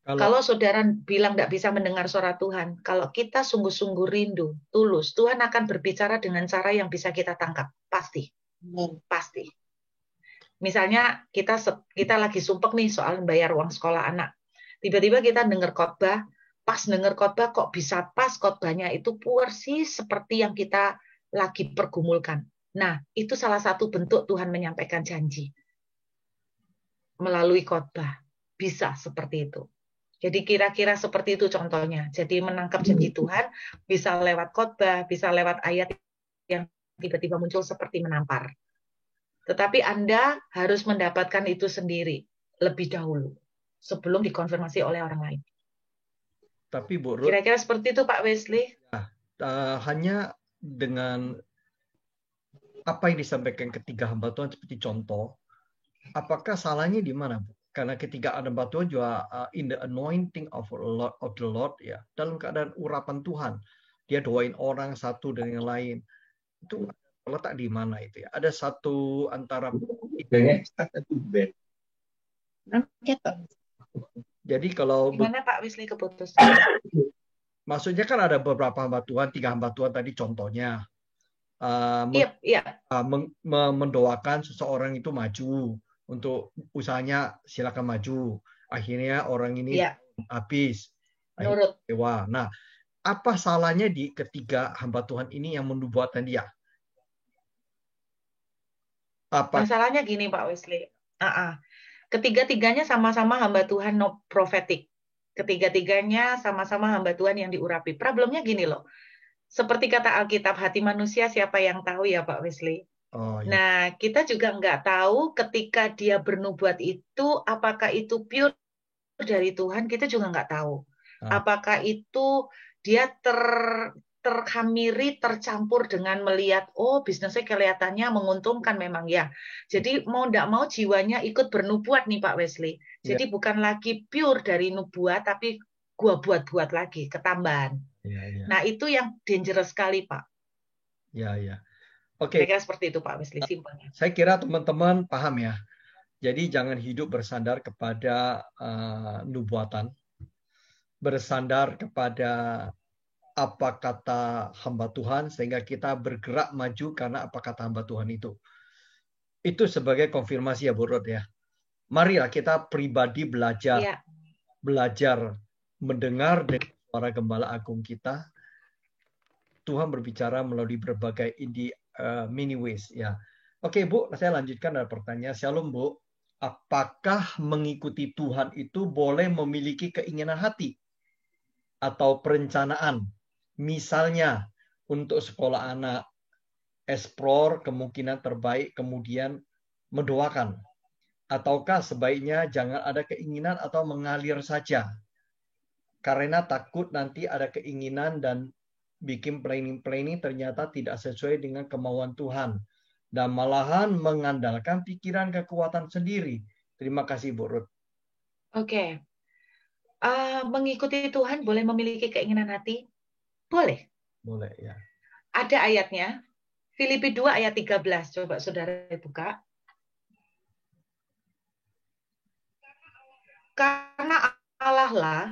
Kalau saudara bilang tidak bisa mendengar suara Tuhan, kalau kita sungguh-sungguh rindu, tulus, Tuhan akan berbicara dengan cara yang bisa kita tangkap. Pasti. Pasti. Misalnya kita lagi sumpek nih soal membayar uang sekolah anak. Tiba-tiba kita dengar khotbah, pas dengar khotbah kok bisa pas khotbahnya itu persis seperti yang kita lagi pergumulkan. Nah, itu salah satu bentuk Tuhan menyampaikan janji. Melalui khotbah. Bisa seperti itu. Jadi kira-kira seperti itu contohnya. Jadi menangkap janji Tuhan bisa lewat khotbah, bisa lewat ayat yang tiba-tiba muncul seperti menampar. Tetapi Anda harus mendapatkan itu sendiri lebih dahulu sebelum dikonfirmasi oleh orang lain. Tapi Bu Ruth, kira-kira seperti itu Pak Wesley. Hanya dengan apa yang disampaikan ketiga hamba Tuhan seperti contoh, apakah salahnya di mana, Bu? Karena ketiga hamba Tuhan juga in the anointing of the Lord, ya, dalam keadaan urapan Tuhan, dia doain orang satu dengan yang lain. Itu letak di mana itu ya? Ada satu antara jadi kalau gimana Pak Wesley keputus? Maksudnya kan ada beberapa hamba Tuhan, 3 hamba Tuhan tadi contohnya. Iya. Mendoakan seseorang itu maju, untuk usahanya silakan maju. Akhirnya orang ini Ya, habis. Akhirnya nurut. kecewa. Nah, apa salahnya di ketiga hamba Tuhan ini yang menubuatkan dia? Apa? Masalahnya gini Pak Wesley. Ketiga-tiganya sama-sama hamba Tuhan prophetic. Ketiga-tiganya sama-sama hamba Tuhan yang diurapi. Problemnya gini loh. Seperti kata Alkitab, hati manusia siapa yang tahu ya Pak Wesley? Oh ya. Nah, kita juga nggak tahu ketika dia bernubuat itu, apakah itu pure dari Tuhan, kita juga nggak tahu. Ah, Apakah itu dia terhamiri, tercampur dengan melihat, oh bisnisnya kelihatannya menguntungkan memang ya. Jadi mau nggak mau jiwanya ikut bernubuat nih Pak Wesley. ya, Jadi bukan lagi pure dari nubuat, tapi gua buat-buat lagi, ketambahan. ya, ya, Nah, itu yang dangerous sekali, Pak. ya, ya. Oke, Kira-kira seperti itu, Pak Wesley, simpelnya. saya kira teman-teman paham ya. Jadi jangan hidup bersandar kepada nubuatan, bersandar kepada apa kata hamba Tuhan, sehingga kita bergerak maju karena apa kata hamba Tuhan itu. Itu sebagai konfirmasi ya, Bu Rod ya. Marilah kita pribadi belajar Iya, mendengar dengan suara Gembala Agung kita. Tuhan berbicara melalui berbagai many ways ya. Oke Bu, saya lanjutkan dari pertanyaan. Shalom Bu, apakah mengikuti Tuhan itu boleh memiliki keinginan hati atau perencanaan? Misalnya untuk sekolah anak, explore kemungkinan terbaik, kemudian mendoakan. Ataukah sebaiknya jangan ada keinginan atau mengalir saja? Karena takut nanti ada keinginan dan bikin planning-planning ternyata tidak sesuai dengan kemauan Tuhan. Dan malahan mengandalkan pikiran kekuatan sendiri. Terima kasih, Bu Ruth. oke. Mengikuti Tuhan boleh memiliki keinginan hati? Boleh. Boleh ya. Ada ayatnya. Filipi 2 ayat 13. Coba saudara buka. Karena Allah lah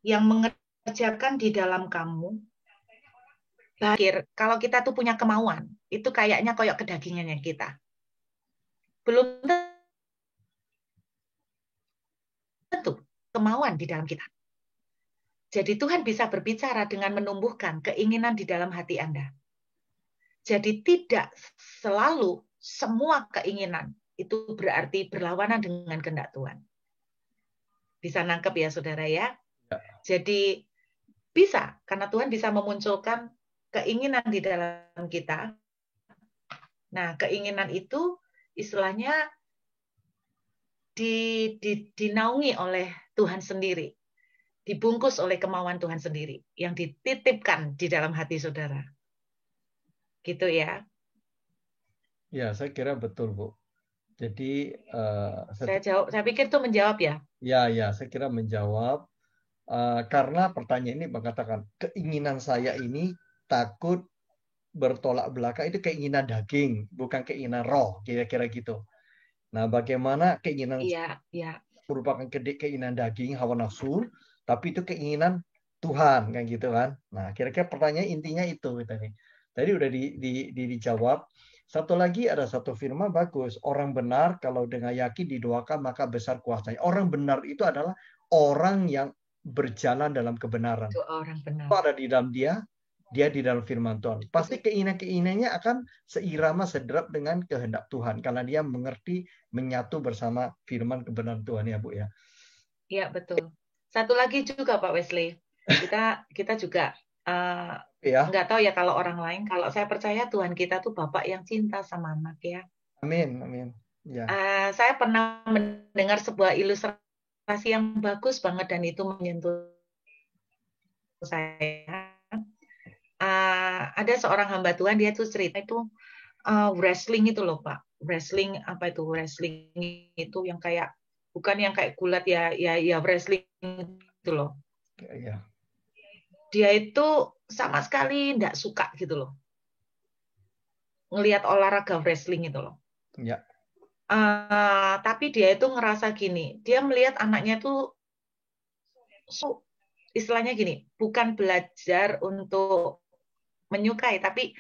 yang mengerjakan di dalam kamu. Kalau kita tuh punya kemauan, itu kayaknya koyok kedagingannya kita. Belum tentu kemauan di dalam kita. Jadi Tuhan bisa berbicara dengan menumbuhkan keinginan di dalam hati Anda. Jadi tidak selalu semua keinginan itu berarti berlawanan dengan kehendak Tuhan. Bisa nangkep ya saudara ya? Ya. Jadi bisa, karena Tuhan bisa memunculkan keinginan di dalam kita. Nah, keinginan itu istilahnya dinaungi oleh Tuhan sendiri. Dibungkus oleh kemauan Tuhan sendiri. Yang dititipkan di dalam hati saudara. Gitu ya. Ya, saya kira betul, Bu. Jadi, Saya pikir itu menjawab ya. ya, saya kira menjawab. Karena pertanyaan ini mengatakan, keinginan saya ini takut bertolak belakang, itu keinginan daging, bukan keinginan roh, kira-kira gitu. Nah, bagaimana keinginan Iya, iya. merupakan keinginan daging, hawa nafsu, tapi itu keinginan Tuhan, kan gitu kan. Nah, kira-kira pertanyaan intinya itu. Tadi udah dijawab. Satu lagi ada satu firman bagus. Orang benar kalau dengan yakin didoakan maka besar kuasanya. Orang benar itu adalah orang yang berjalan dalam kebenaran. Itu orang benar. Itu ada di dalam dia di dalam firman Tuhan. Pasti keinginan-keinginannya akan seirama sederap dengan kehendak Tuhan. Karena dia mengerti, menyatu bersama firman kebenaran Tuhan ya Bu ya. Iya, betul. Satu lagi juga Pak Wesley. Kita juga nggak tahu ya kalau orang lain. Kalau saya percaya Tuhan kita tuh Bapak yang cinta sama anak ya. Amin, amin. Ya. Saya pernah mendengar sebuah ilustrasi yang bagus banget dan itu menyentuh saya. Ada seorang hamba Tuhan, dia tuh cerita itu wrestling itu loh Pak. Wrestling apa itu? Wrestling itu yang kayak bukan yang kayak gulat ya wrestling itu loh. Ya. Dia itu sama sekali enggak suka gitu loh. Ngelihat olahraga wrestling itu loh. Ya. Tapi dia itu ngerasa gini, dia melihat anaknya tuh istilahnya gini, bukan belajar untuk menyukai, tapi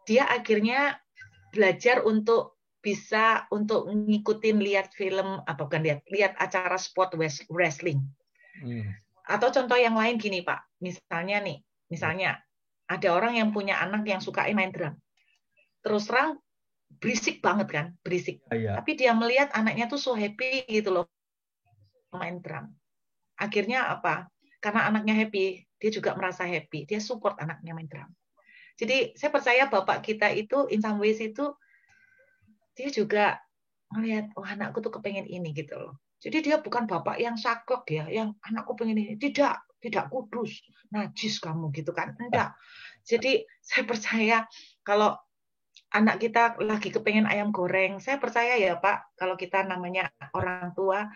dia akhirnya belajar untuk bisa untuk ngikutin lihat film, apa bukan lihat acara sport wrestling. Atau contoh yang lain gini Pak, misalnya ada orang yang punya anak yang suka main drum. Terus terang berisik banget kan, berisik. Tapi dia melihat anaknya tuh so happy gitu loh main drum. Akhirnya apa? Karena anaknya happy, dia juga merasa happy. Dia support anaknya main drum. Jadi saya percaya bapak kita itu in some ways itu dia juga melihat, oh anakku tuh kepengen ini gitu loh. Jadi dia bukan bapak yang saklek ya, yang anakku pengen ini. Tidak kudus, najis kamu gitu kan. Enggak. Jadi saya percaya kalau anak kita lagi kepengen ayam goreng, saya percaya ya Pak, kalau kita namanya orang tua,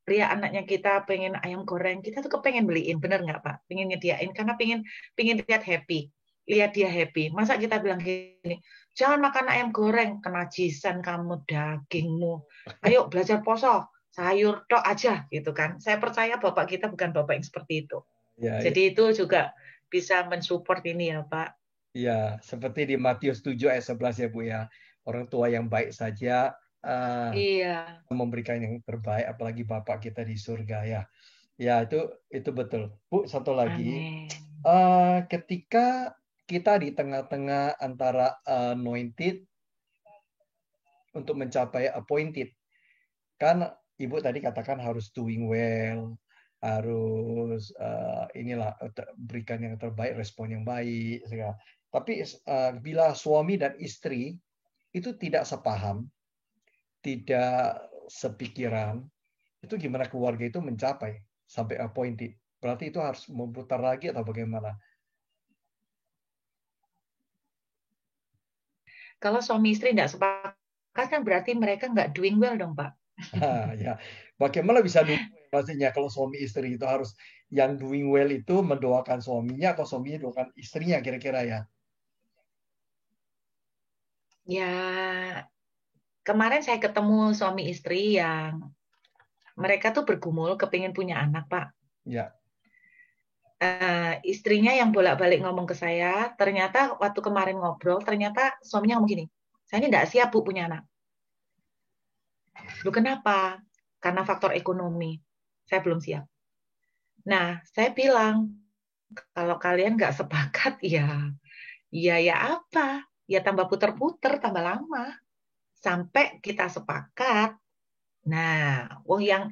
anaknya kita pengen ayam goreng, kita tuh kepengen beliin, bener nggak Pak? Pengen nyediain, karena pengen lihat happy. Lihat dia happy. Masa kita bilang gini, jangan makan ayam goreng, kenajisan kamu, dagingmu. Ayo belajar poso, sayur tok aja gitu kan. Saya percaya bapak kita bukan bapak yang seperti itu. Jadi itu juga bisa mensupport ini ya Pak. Ya, seperti di Matius 7 ayat 11 ya Bu ya. Orang tua yang baik saja memberikan yang terbaik, apalagi Bapak kita di surga ya. Ya, itu betul. Bu, satu lagi. Ketika kita di tengah-tengah antara anointed untuk mencapai appointed, kan Ibu tadi katakan harus doing well, harus berikan yang terbaik, respon yang baik, segala. Tapi bila suami dan istri itu tidak sepaham, tidak sepikiran, itu gimana keluarga itu mencapai sampai appointed? Berarti itu harus memutar lagi atau bagaimana? Kalau suami istri tidak sepakat kan berarti mereka nggak doing well dong Pak. Ya, bagaimana bisa doing well pastinya kalau suami istri itu harus yang doing well itu mendoakan suaminya atau suaminya doakan istrinya kira-kira ya? Ya, kemarin saya ketemu suami istri yang mereka tuh bergumul kepingin punya anak, Pak. Ya. Istrinya yang bolak-balik ngomong ke saya, ternyata waktu kemarin ngobrol, ternyata suaminya ngomong gini, saya ini tidak siap Bu punya anak. Lu kenapa? Karena faktor ekonomi. Saya belum siap. Nah, saya bilang, kalau kalian nggak sepakat, ya apa? Ya tambah puter-puter, tambah lama. Sampai kita sepakat. Nah,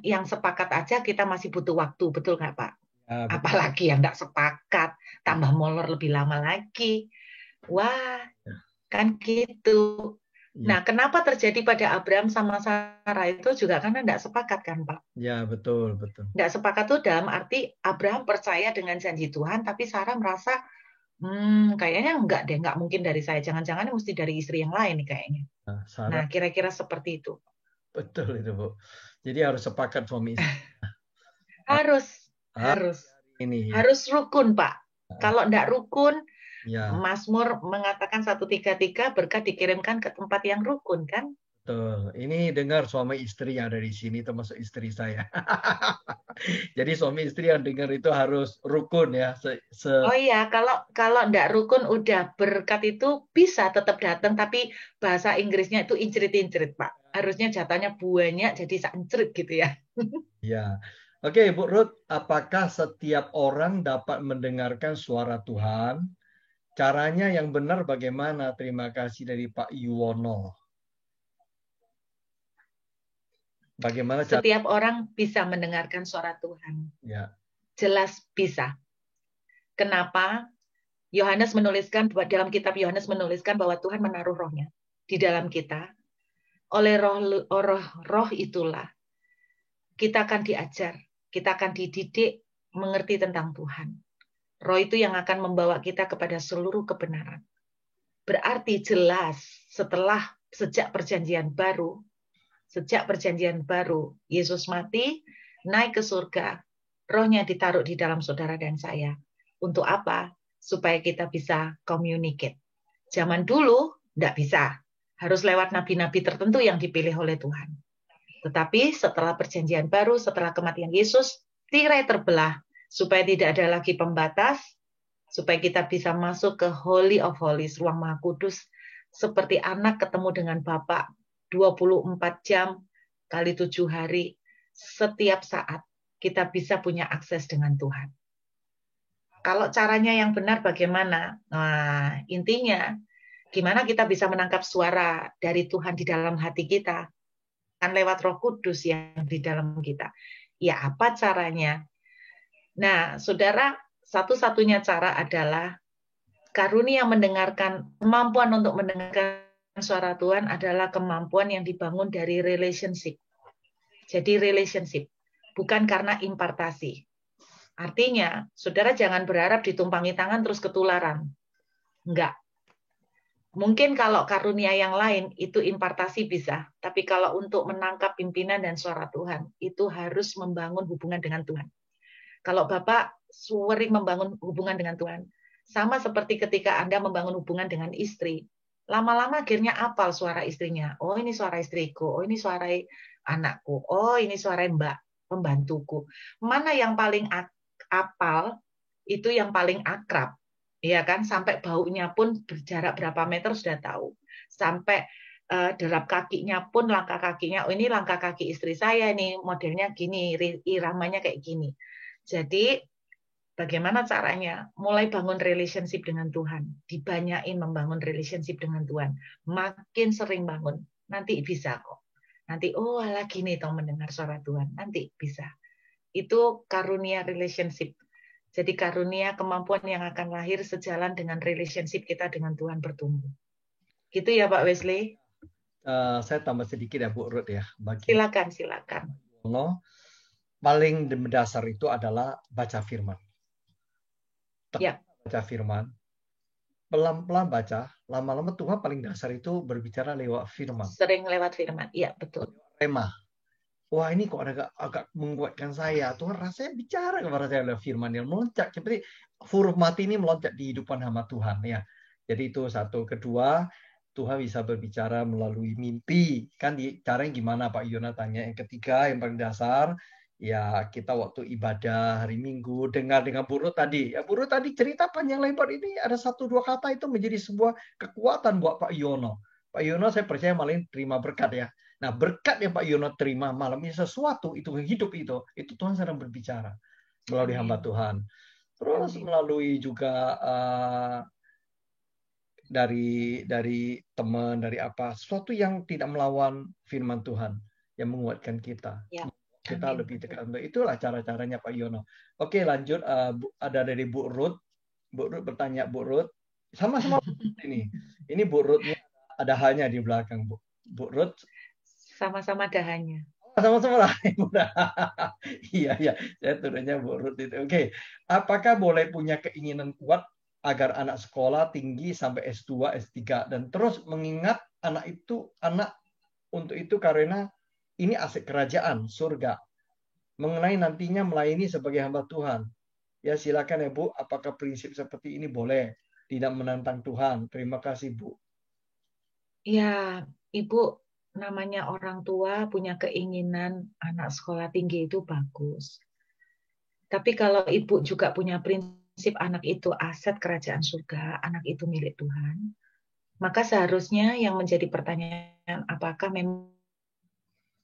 yang sepakat aja kita masih butuh waktu, betul nggak Pak? Ya, Apalagi yang nggak sepakat, tambah molor lebih lama lagi. Wah, kan gitu. Nah, kenapa terjadi pada Abraham sama Sarah itu juga karena nggak sepakat kan, Pak? Ya, betul. Nggak sepakat tuh dalam arti Abraham percaya dengan janji Tuhan, tapi Sarah merasa, kayaknya nggak mungkin dari saya. Jangan-jangan mesti dari istri yang lain nih kayaknya. Nah, kira-kira seperti itu. Betul itu, Bu. Jadi harus sepakat suami istri. Harus rukun, Pak. Kalau enggak rukun, Mazmur mengatakan 133 berkat dikirimkan ke tempat yang rukun, kan? Betul. Ini dengar suami istri yang ada di sini, termasuk istri saya. Jadi suami istri yang dengar itu harus rukun ya. Oh iya, kalau enggak rukun udah berkat itu bisa tetap datang, tapi bahasa Inggrisnya itu incrit-incrit, Pak. Harusnya jatahnya banyak jadi sancrit gitu ya. Ya. Oke, Bu Ruth, apakah setiap orang dapat mendengarkan suara Tuhan? Caranya yang benar bagaimana? Terima kasih dari Pak Yuwono. Bagaimana setiap orang bisa mendengarkan suara Tuhan? Ya. Jelas bisa. Kenapa? Yohanes menuliskan, dalam kitab Yohanes menuliskan bahwa Tuhan menaruh rohnya di dalam kita. Oleh roh itulah kita akan diajar, kita akan dididik mengerti tentang Tuhan. Roh itu yang akan membawa kita kepada seluruh kebenaran. Berarti jelas sejak perjanjian baru, Yesus mati, naik ke surga, rohnya ditaruh di dalam saudara dan saya. Untuk apa? Supaya kita bisa communicate. Zaman dulu tidak bisa. Harus lewat nabi-nabi tertentu yang dipilih oleh Tuhan. Tetapi setelah perjanjian baru, setelah kematian Yesus, tirai terbelah. Supaya tidak ada lagi pembatas, supaya kita bisa masuk ke Holy of Holies, ruang Maha Kudus, seperti anak ketemu dengan Bapa. 24 jam kali 7 hari, setiap saat kita bisa punya akses dengan Tuhan. Kalau caranya yang benar bagaimana? Nah, intinya gimana kita bisa menangkap suara dari Tuhan di dalam hati kita? Kan lewat Roh Kudus yang di dalam kita. Ya, apa caranya? Nah, saudara, satu-satunya cara adalah karunia mendengarkan, kemampuan untuk mendengarkan suara Tuhan adalah kemampuan yang dibangun dari relationship. Jadi relationship, bukan karena impartasi. Artinya, saudara jangan berharap ditumpangi tangan terus ketularan. Enggak. Mungkin kalau karunia yang lain itu impartasi bisa, tapi kalau untuk menangkap pimpinan dan suara Tuhan, itu harus membangun hubungan dengan Tuhan. Kalau Bapak sering membangun hubungan dengan Tuhan, sama seperti ketika Anda membangun hubungan dengan istri, lama-lama akhirnya apal suara istrinya. Oh, ini suara istriku. Oh, ini suara anakku. Oh, ini suara Mbak, pembantuku. Mana yang paling apal, itu yang paling akrab. Ya kan, sampai baunya pun berjarak berapa meter sudah tahu. Sampai derap kakinya pun, langkah kakinya, oh ini langkah kaki istri saya nih, modelnya gini, iramanya kayak gini. Jadi bagaimana caranya? Mulai bangun relationship dengan Tuhan. Dibanyain membangun relationship dengan Tuhan. Makin sering bangun, nanti bisa kok. Nanti, oh lagi nih toh mendengar suara Tuhan. Nanti bisa. Itu karunia relationship. Jadi karunia kemampuan yang akan lahir sejalan dengan relationship kita dengan Tuhan bertumbuh. Gitu ya Pak Wesley? Saya tambah sedikit ya Bu Ruth ya. Bagi Silakan. Allah, paling mendasar itu adalah baca firman. Ya. Baca firman. Pelan-pelan baca, lama-lama Tuhan paling dasar itu berbicara lewat firman. Sering lewat firman, iya betul. Rema. Wah ini kok agak menguatkan saya. Tuhan rasanya bicara kepada saya lewat firman yang meloncat. Seperti huruf mati ini meloncat di hidupan hamba Tuhan. Ya. Jadi itu satu. Kedua, Tuhan bisa berbicara melalui mimpi. Kan caranya gimana Pak Yona tanya. Yang ketiga, yang paling dasar, ya kita waktu ibadah hari Minggu dengar dengan Buruk tadi. Ya Buruk tadi cerita panjang lebar ini ada 1-2 kata itu menjadi sebuah kekuatan buat Pak Yono. Pak Yono saya percaya malah terima berkat ya. Nah berkat yang Pak Yono terima malam ini sesuatu itu hidup itu Tuhan sedang berbicara melalui hamba Tuhan. Terus melalui juga dari teman, dari apa, sesuatu yang tidak melawan firman Tuhan yang menguatkan kita. Ya. Kita lebih dekat. Itulah cara-caranya Pak Yono. Oke lanjut, ada dari Bu Ruth. Bu Ruth bertanya, Bu Ruth, sama-sama ini. Ini Bu Ruth-nya ada hanya di belakang Bu. Bu Ruth. Sama-sama dahannya. Sama-sama lah. Iya. Saya turunnya Bu Ruth itu. Oke. Apakah boleh punya keinginan kuat agar anak sekolah tinggi sampai S2, S3 dan terus mengingat anak untuk itu karena ini aset kerajaan surga. Mengenai nantinya melayani sebagai hamba Tuhan. Ya silakan ya Bu, apakah prinsip seperti ini boleh? Tidak menantang Tuhan. Terima kasih Bu. Ya, Ibu, namanya orang tua punya keinginan anak sekolah tinggi itu bagus. Tapi kalau Ibu juga punya prinsip anak itu aset kerajaan surga, anak itu milik Tuhan, maka seharusnya yang menjadi pertanyaan apakah memang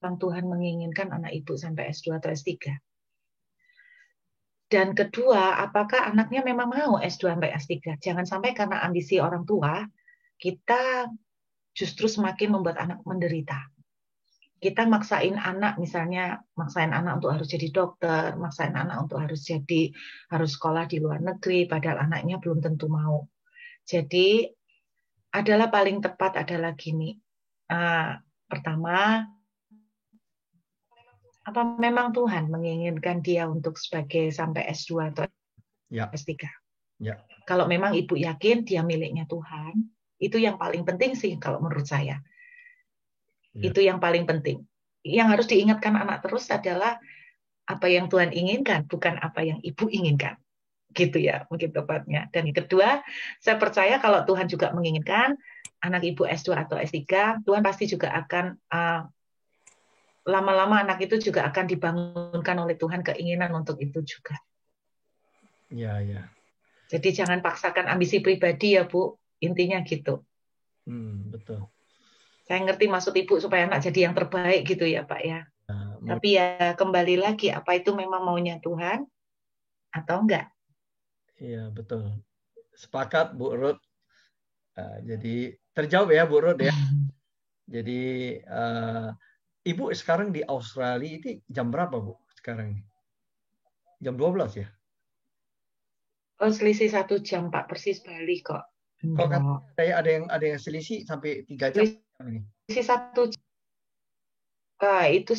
Tuhan menginginkan anak Ibu sampai S2 atau S3? Dan kedua, apakah anaknya memang mau S2 sampai S3? Jangan sampai karena ambisi orang tua, kita justru semakin membuat anak menderita. Kita maksain anak, misalnya maksain anak untuk harus jadi dokter, maksain anak untuk harus sekolah di luar negeri, padahal anaknya belum tentu mau. Jadi adalah paling tepat adalah gini. Pertama, apa memang Tuhan menginginkan dia untuk sebagai sampai S2 atau S3? Ya. Kalau memang Ibu yakin dia miliknya Tuhan, itu yang paling penting sih kalau menurut saya. Ya. Itu yang paling penting. Yang harus diingatkan anak terus adalah apa yang Tuhan inginkan, bukan apa yang Ibu inginkan. Gitu ya, mungkin tepatnya. Dan yang kedua, saya percaya kalau Tuhan juga menginginkan anak Ibu S2 atau S3, Tuhan pasti juga akan lama-lama anak itu juga akan dibangunkan oleh Tuhan keinginan untuk itu juga. Ya. Jadi jangan paksakan ambisi pribadi ya Bu, intinya gitu. Betul. Saya ngerti maksud Ibu supaya anak jadi yang terbaik gitu ya Pak ya. Nah, Tapi ya kembali lagi, apa itu memang maunya Tuhan atau enggak? iya betul. Sepakat Bu Ruth. Jadi terjawab ya Bu Ruth ya. Jadi Ibu sekarang di Australia itu jam berapa Bu sekarang? Jam 12 ya? Oh, selisih 1 jam Pak, persis balik kok. Kok Enggak. katanya ada yang selisih sampai 3 jam ini. Selisih 1 jam. Itu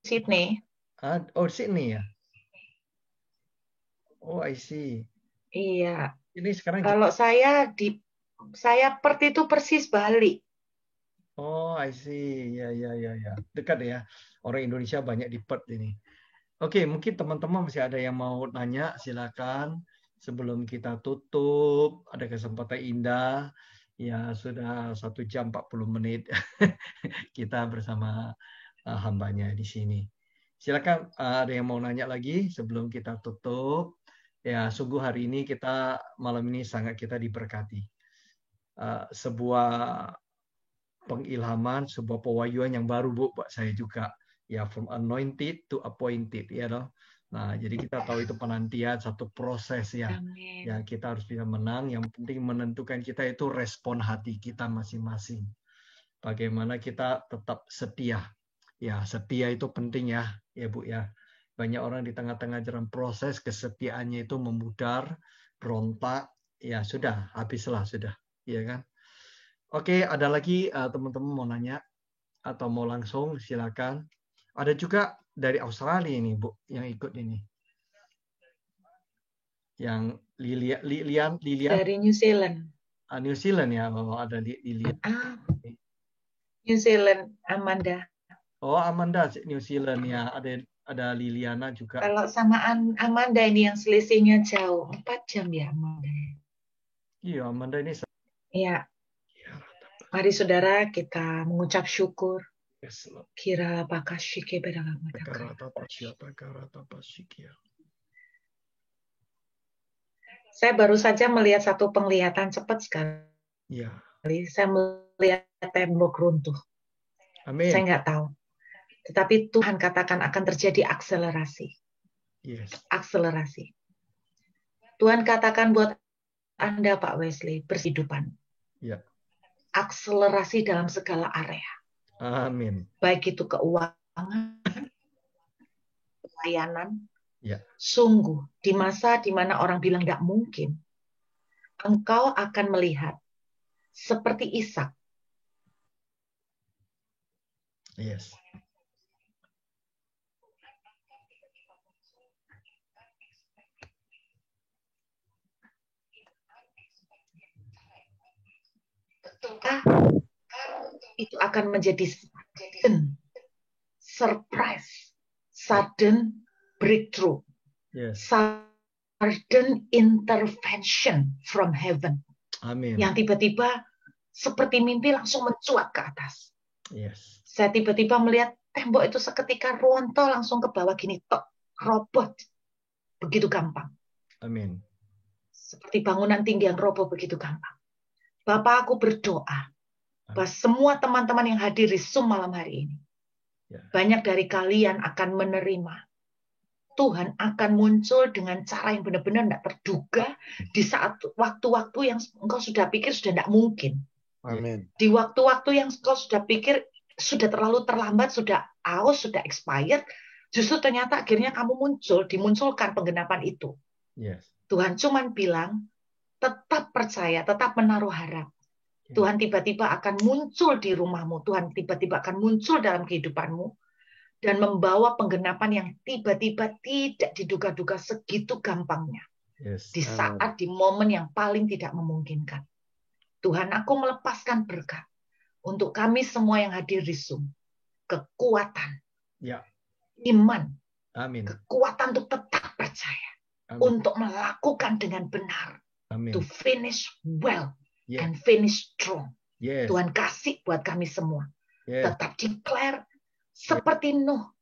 Sydney. Oh, Sydney ya. Oh, I see. Iya. Ini sekarang Kalau saya Perth itu persis balik. Oh, I see. Ya, ya, ya, ya. Dekat ya. Orang Indonesia banyak di Perth ini. Oke, mungkin teman-teman masih ada yang mau nanya, silakan. Sebelum kita tutup, ada kesempatan indah. Ya, sudah 1 jam 40 menit kita bersama hambanya di sini. Silakan ada yang mau nanya lagi sebelum kita tutup. Ya, sungguh hari ini malam ini sangat kita diberkati. Sebuah pengilhaman, sebuah pewahyuan yang baru Bu, buat saya juga. Ya, from anointed to appointed, ya loh. Nah, jadi kita tahu itu penantian, satu proses ya. Amin. Ya, kita harus bisa menang. Yang penting menentukan kita itu respon hati kita masing-masing. Bagaimana kita tetap setia. Ya, setia itu penting ya, ya Bu ya. Banyak orang di tengah-tengah jalan proses kesetiaannya itu memudar, berontak, ya sudah, habislah sudah, ya kan? Oke, ada lagi teman-teman mau nanya atau mau langsung silakan. Ada juga dari Australia ini, Bu, yang ikut ini. Yang Lilian Dari New Zealand. New Zealand ya. Oh, ada Lilian. New Zealand, Amanda. Oh, Amanda New Zealand ya. Ada Liliana juga. Kalau sama Amanda ini yang selisihnya jauh, 4 jam ya Amanda. Iya, Amanda ini. Iya. Mari saudara kita mengucap syukur. Kira bakashike bedagamata. Saya baru saja melihat satu penglihatan cepat sekali. Ya. Saya melihat tembok runtuh. Amin. Saya nggak tahu. Tetapi Tuhan katakan akan terjadi akselerasi. Yes. Akselerasi. Tuhan katakan buat Anda Pak Wesley, berhidupan. Ya. Akselerasi dalam segala area. Amin. Baik itu keuangan, pelayanan. Ya. Sungguh, di masa di mana orang bilang tidak mungkin, engkau akan melihat seperti Ishak. Yes. Itu akan menjadi sudden surprise, sudden breakthrough, yes. Sudden intervention from heaven. Amin. Yang tiba-tiba seperti mimpi langsung mencuat ke atas. Yes. Saya tiba-tiba melihat tembok itu seketika rontoh langsung ke bawah gini, tok, robot. Begitu gampang. Amin. Seperti bangunan tinggi yang roboh begitu gampang. Bapak, aku berdoa bahwa semua teman-teman yang hadir di Zoom malam hari ini, banyak dari kalian akan menerima. Tuhan akan muncul dengan cara yang benar-benar tidak terduga di saat waktu-waktu yang engkau sudah pikir sudah tidak mungkin. Amin. Di waktu-waktu yang engkau sudah pikir sudah terlalu terlambat, sudah aus, sudah expired, justru ternyata akhirnya kamu dimunculkan penggenapan itu. Yes. Tuhan cuman bilang, tetap percaya, tetap menaruh harap. Tuhan tiba-tiba akan muncul di rumahmu, Tuhan tiba-tiba akan muncul dalam kehidupanmu, dan membawa penggenapan yang tiba-tiba tidak diduga-duga segitu gampangnya. Yes. Di saat, di momen yang paling tidak memungkinkan. Tuhan, aku melepaskan berkat untuk kami semua yang hadir di Zoom. Kekuatan, iman, Amin. Kekuatan untuk tetap percaya. Amin. Untuk melakukan dengan benar. Amin. To finish well and finish strong. Yes. Tuhan kasih buat kami semua. Yes. Tetap declare seperti Nuh.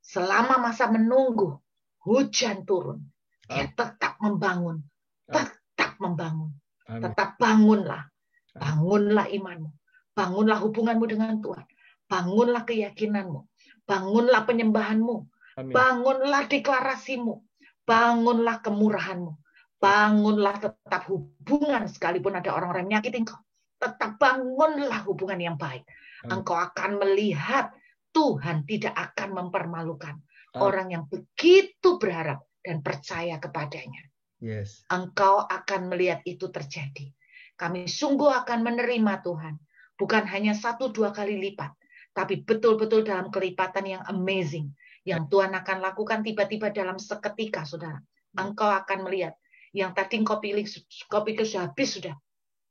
Selama masa menunggu hujan turun, dia tetap membangun. Tetap membangun. Amin. Tetap bangunlah. Bangunlah imanmu. Bangunlah hubunganmu dengan Tuhan. Bangunlah keyakinanmu. Bangunlah penyembahanmu. Amin. Bangunlah deklarasimu. Bangunlah kemurahanmu. Bangunlah tetap hubungan sekalipun ada orang-orang menyakiti engkau. Tetap bangunlah hubungan yang baik. Engkau akan melihat Tuhan tidak akan mempermalukan orang yang begitu berharap dan percaya kepadanya. Yes. Engkau akan melihat itu terjadi. Kami sungguh akan menerima Tuhan. Bukan hanya 1-2 kali lipat, tapi betul-betul dalam kelipatan yang amazing. Yang Tuhan akan lakukan tiba-tiba dalam seketika, saudara. Engkau akan melihat. Yang tadi engkau pikir sudah habis, sudah.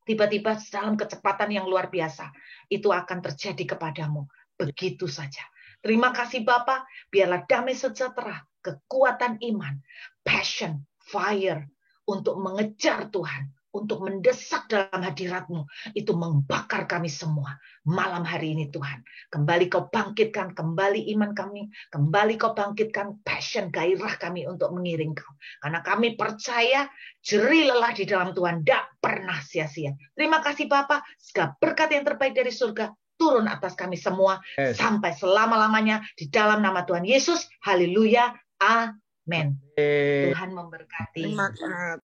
Tiba-tiba dalam kecepatan yang luar biasa. Itu akan terjadi kepadamu. Begitu saja. Terima kasih Bapa. Biarlah damai sejahtera, kekuatan iman, passion, fire, untuk mengejar Tuhan, untuk mendesak dalam hadirat-Mu, itu membakar kami semua malam hari ini Tuhan. Kembali Kau bangkitkan kembali iman kami, kembali Kau bangkitkan passion, gairah kami untuk mengiring Kau. Karena kami percaya jerih lelah di dalam Tuhan tidak pernah sia-sia. Terima kasih Bapa, segala berkat yang terbaik dari surga turun atas kami semua sampai selama-lamanya di dalam nama Tuhan Yesus. Haleluya. Amin. Tuhan memberkati. Terima kasih.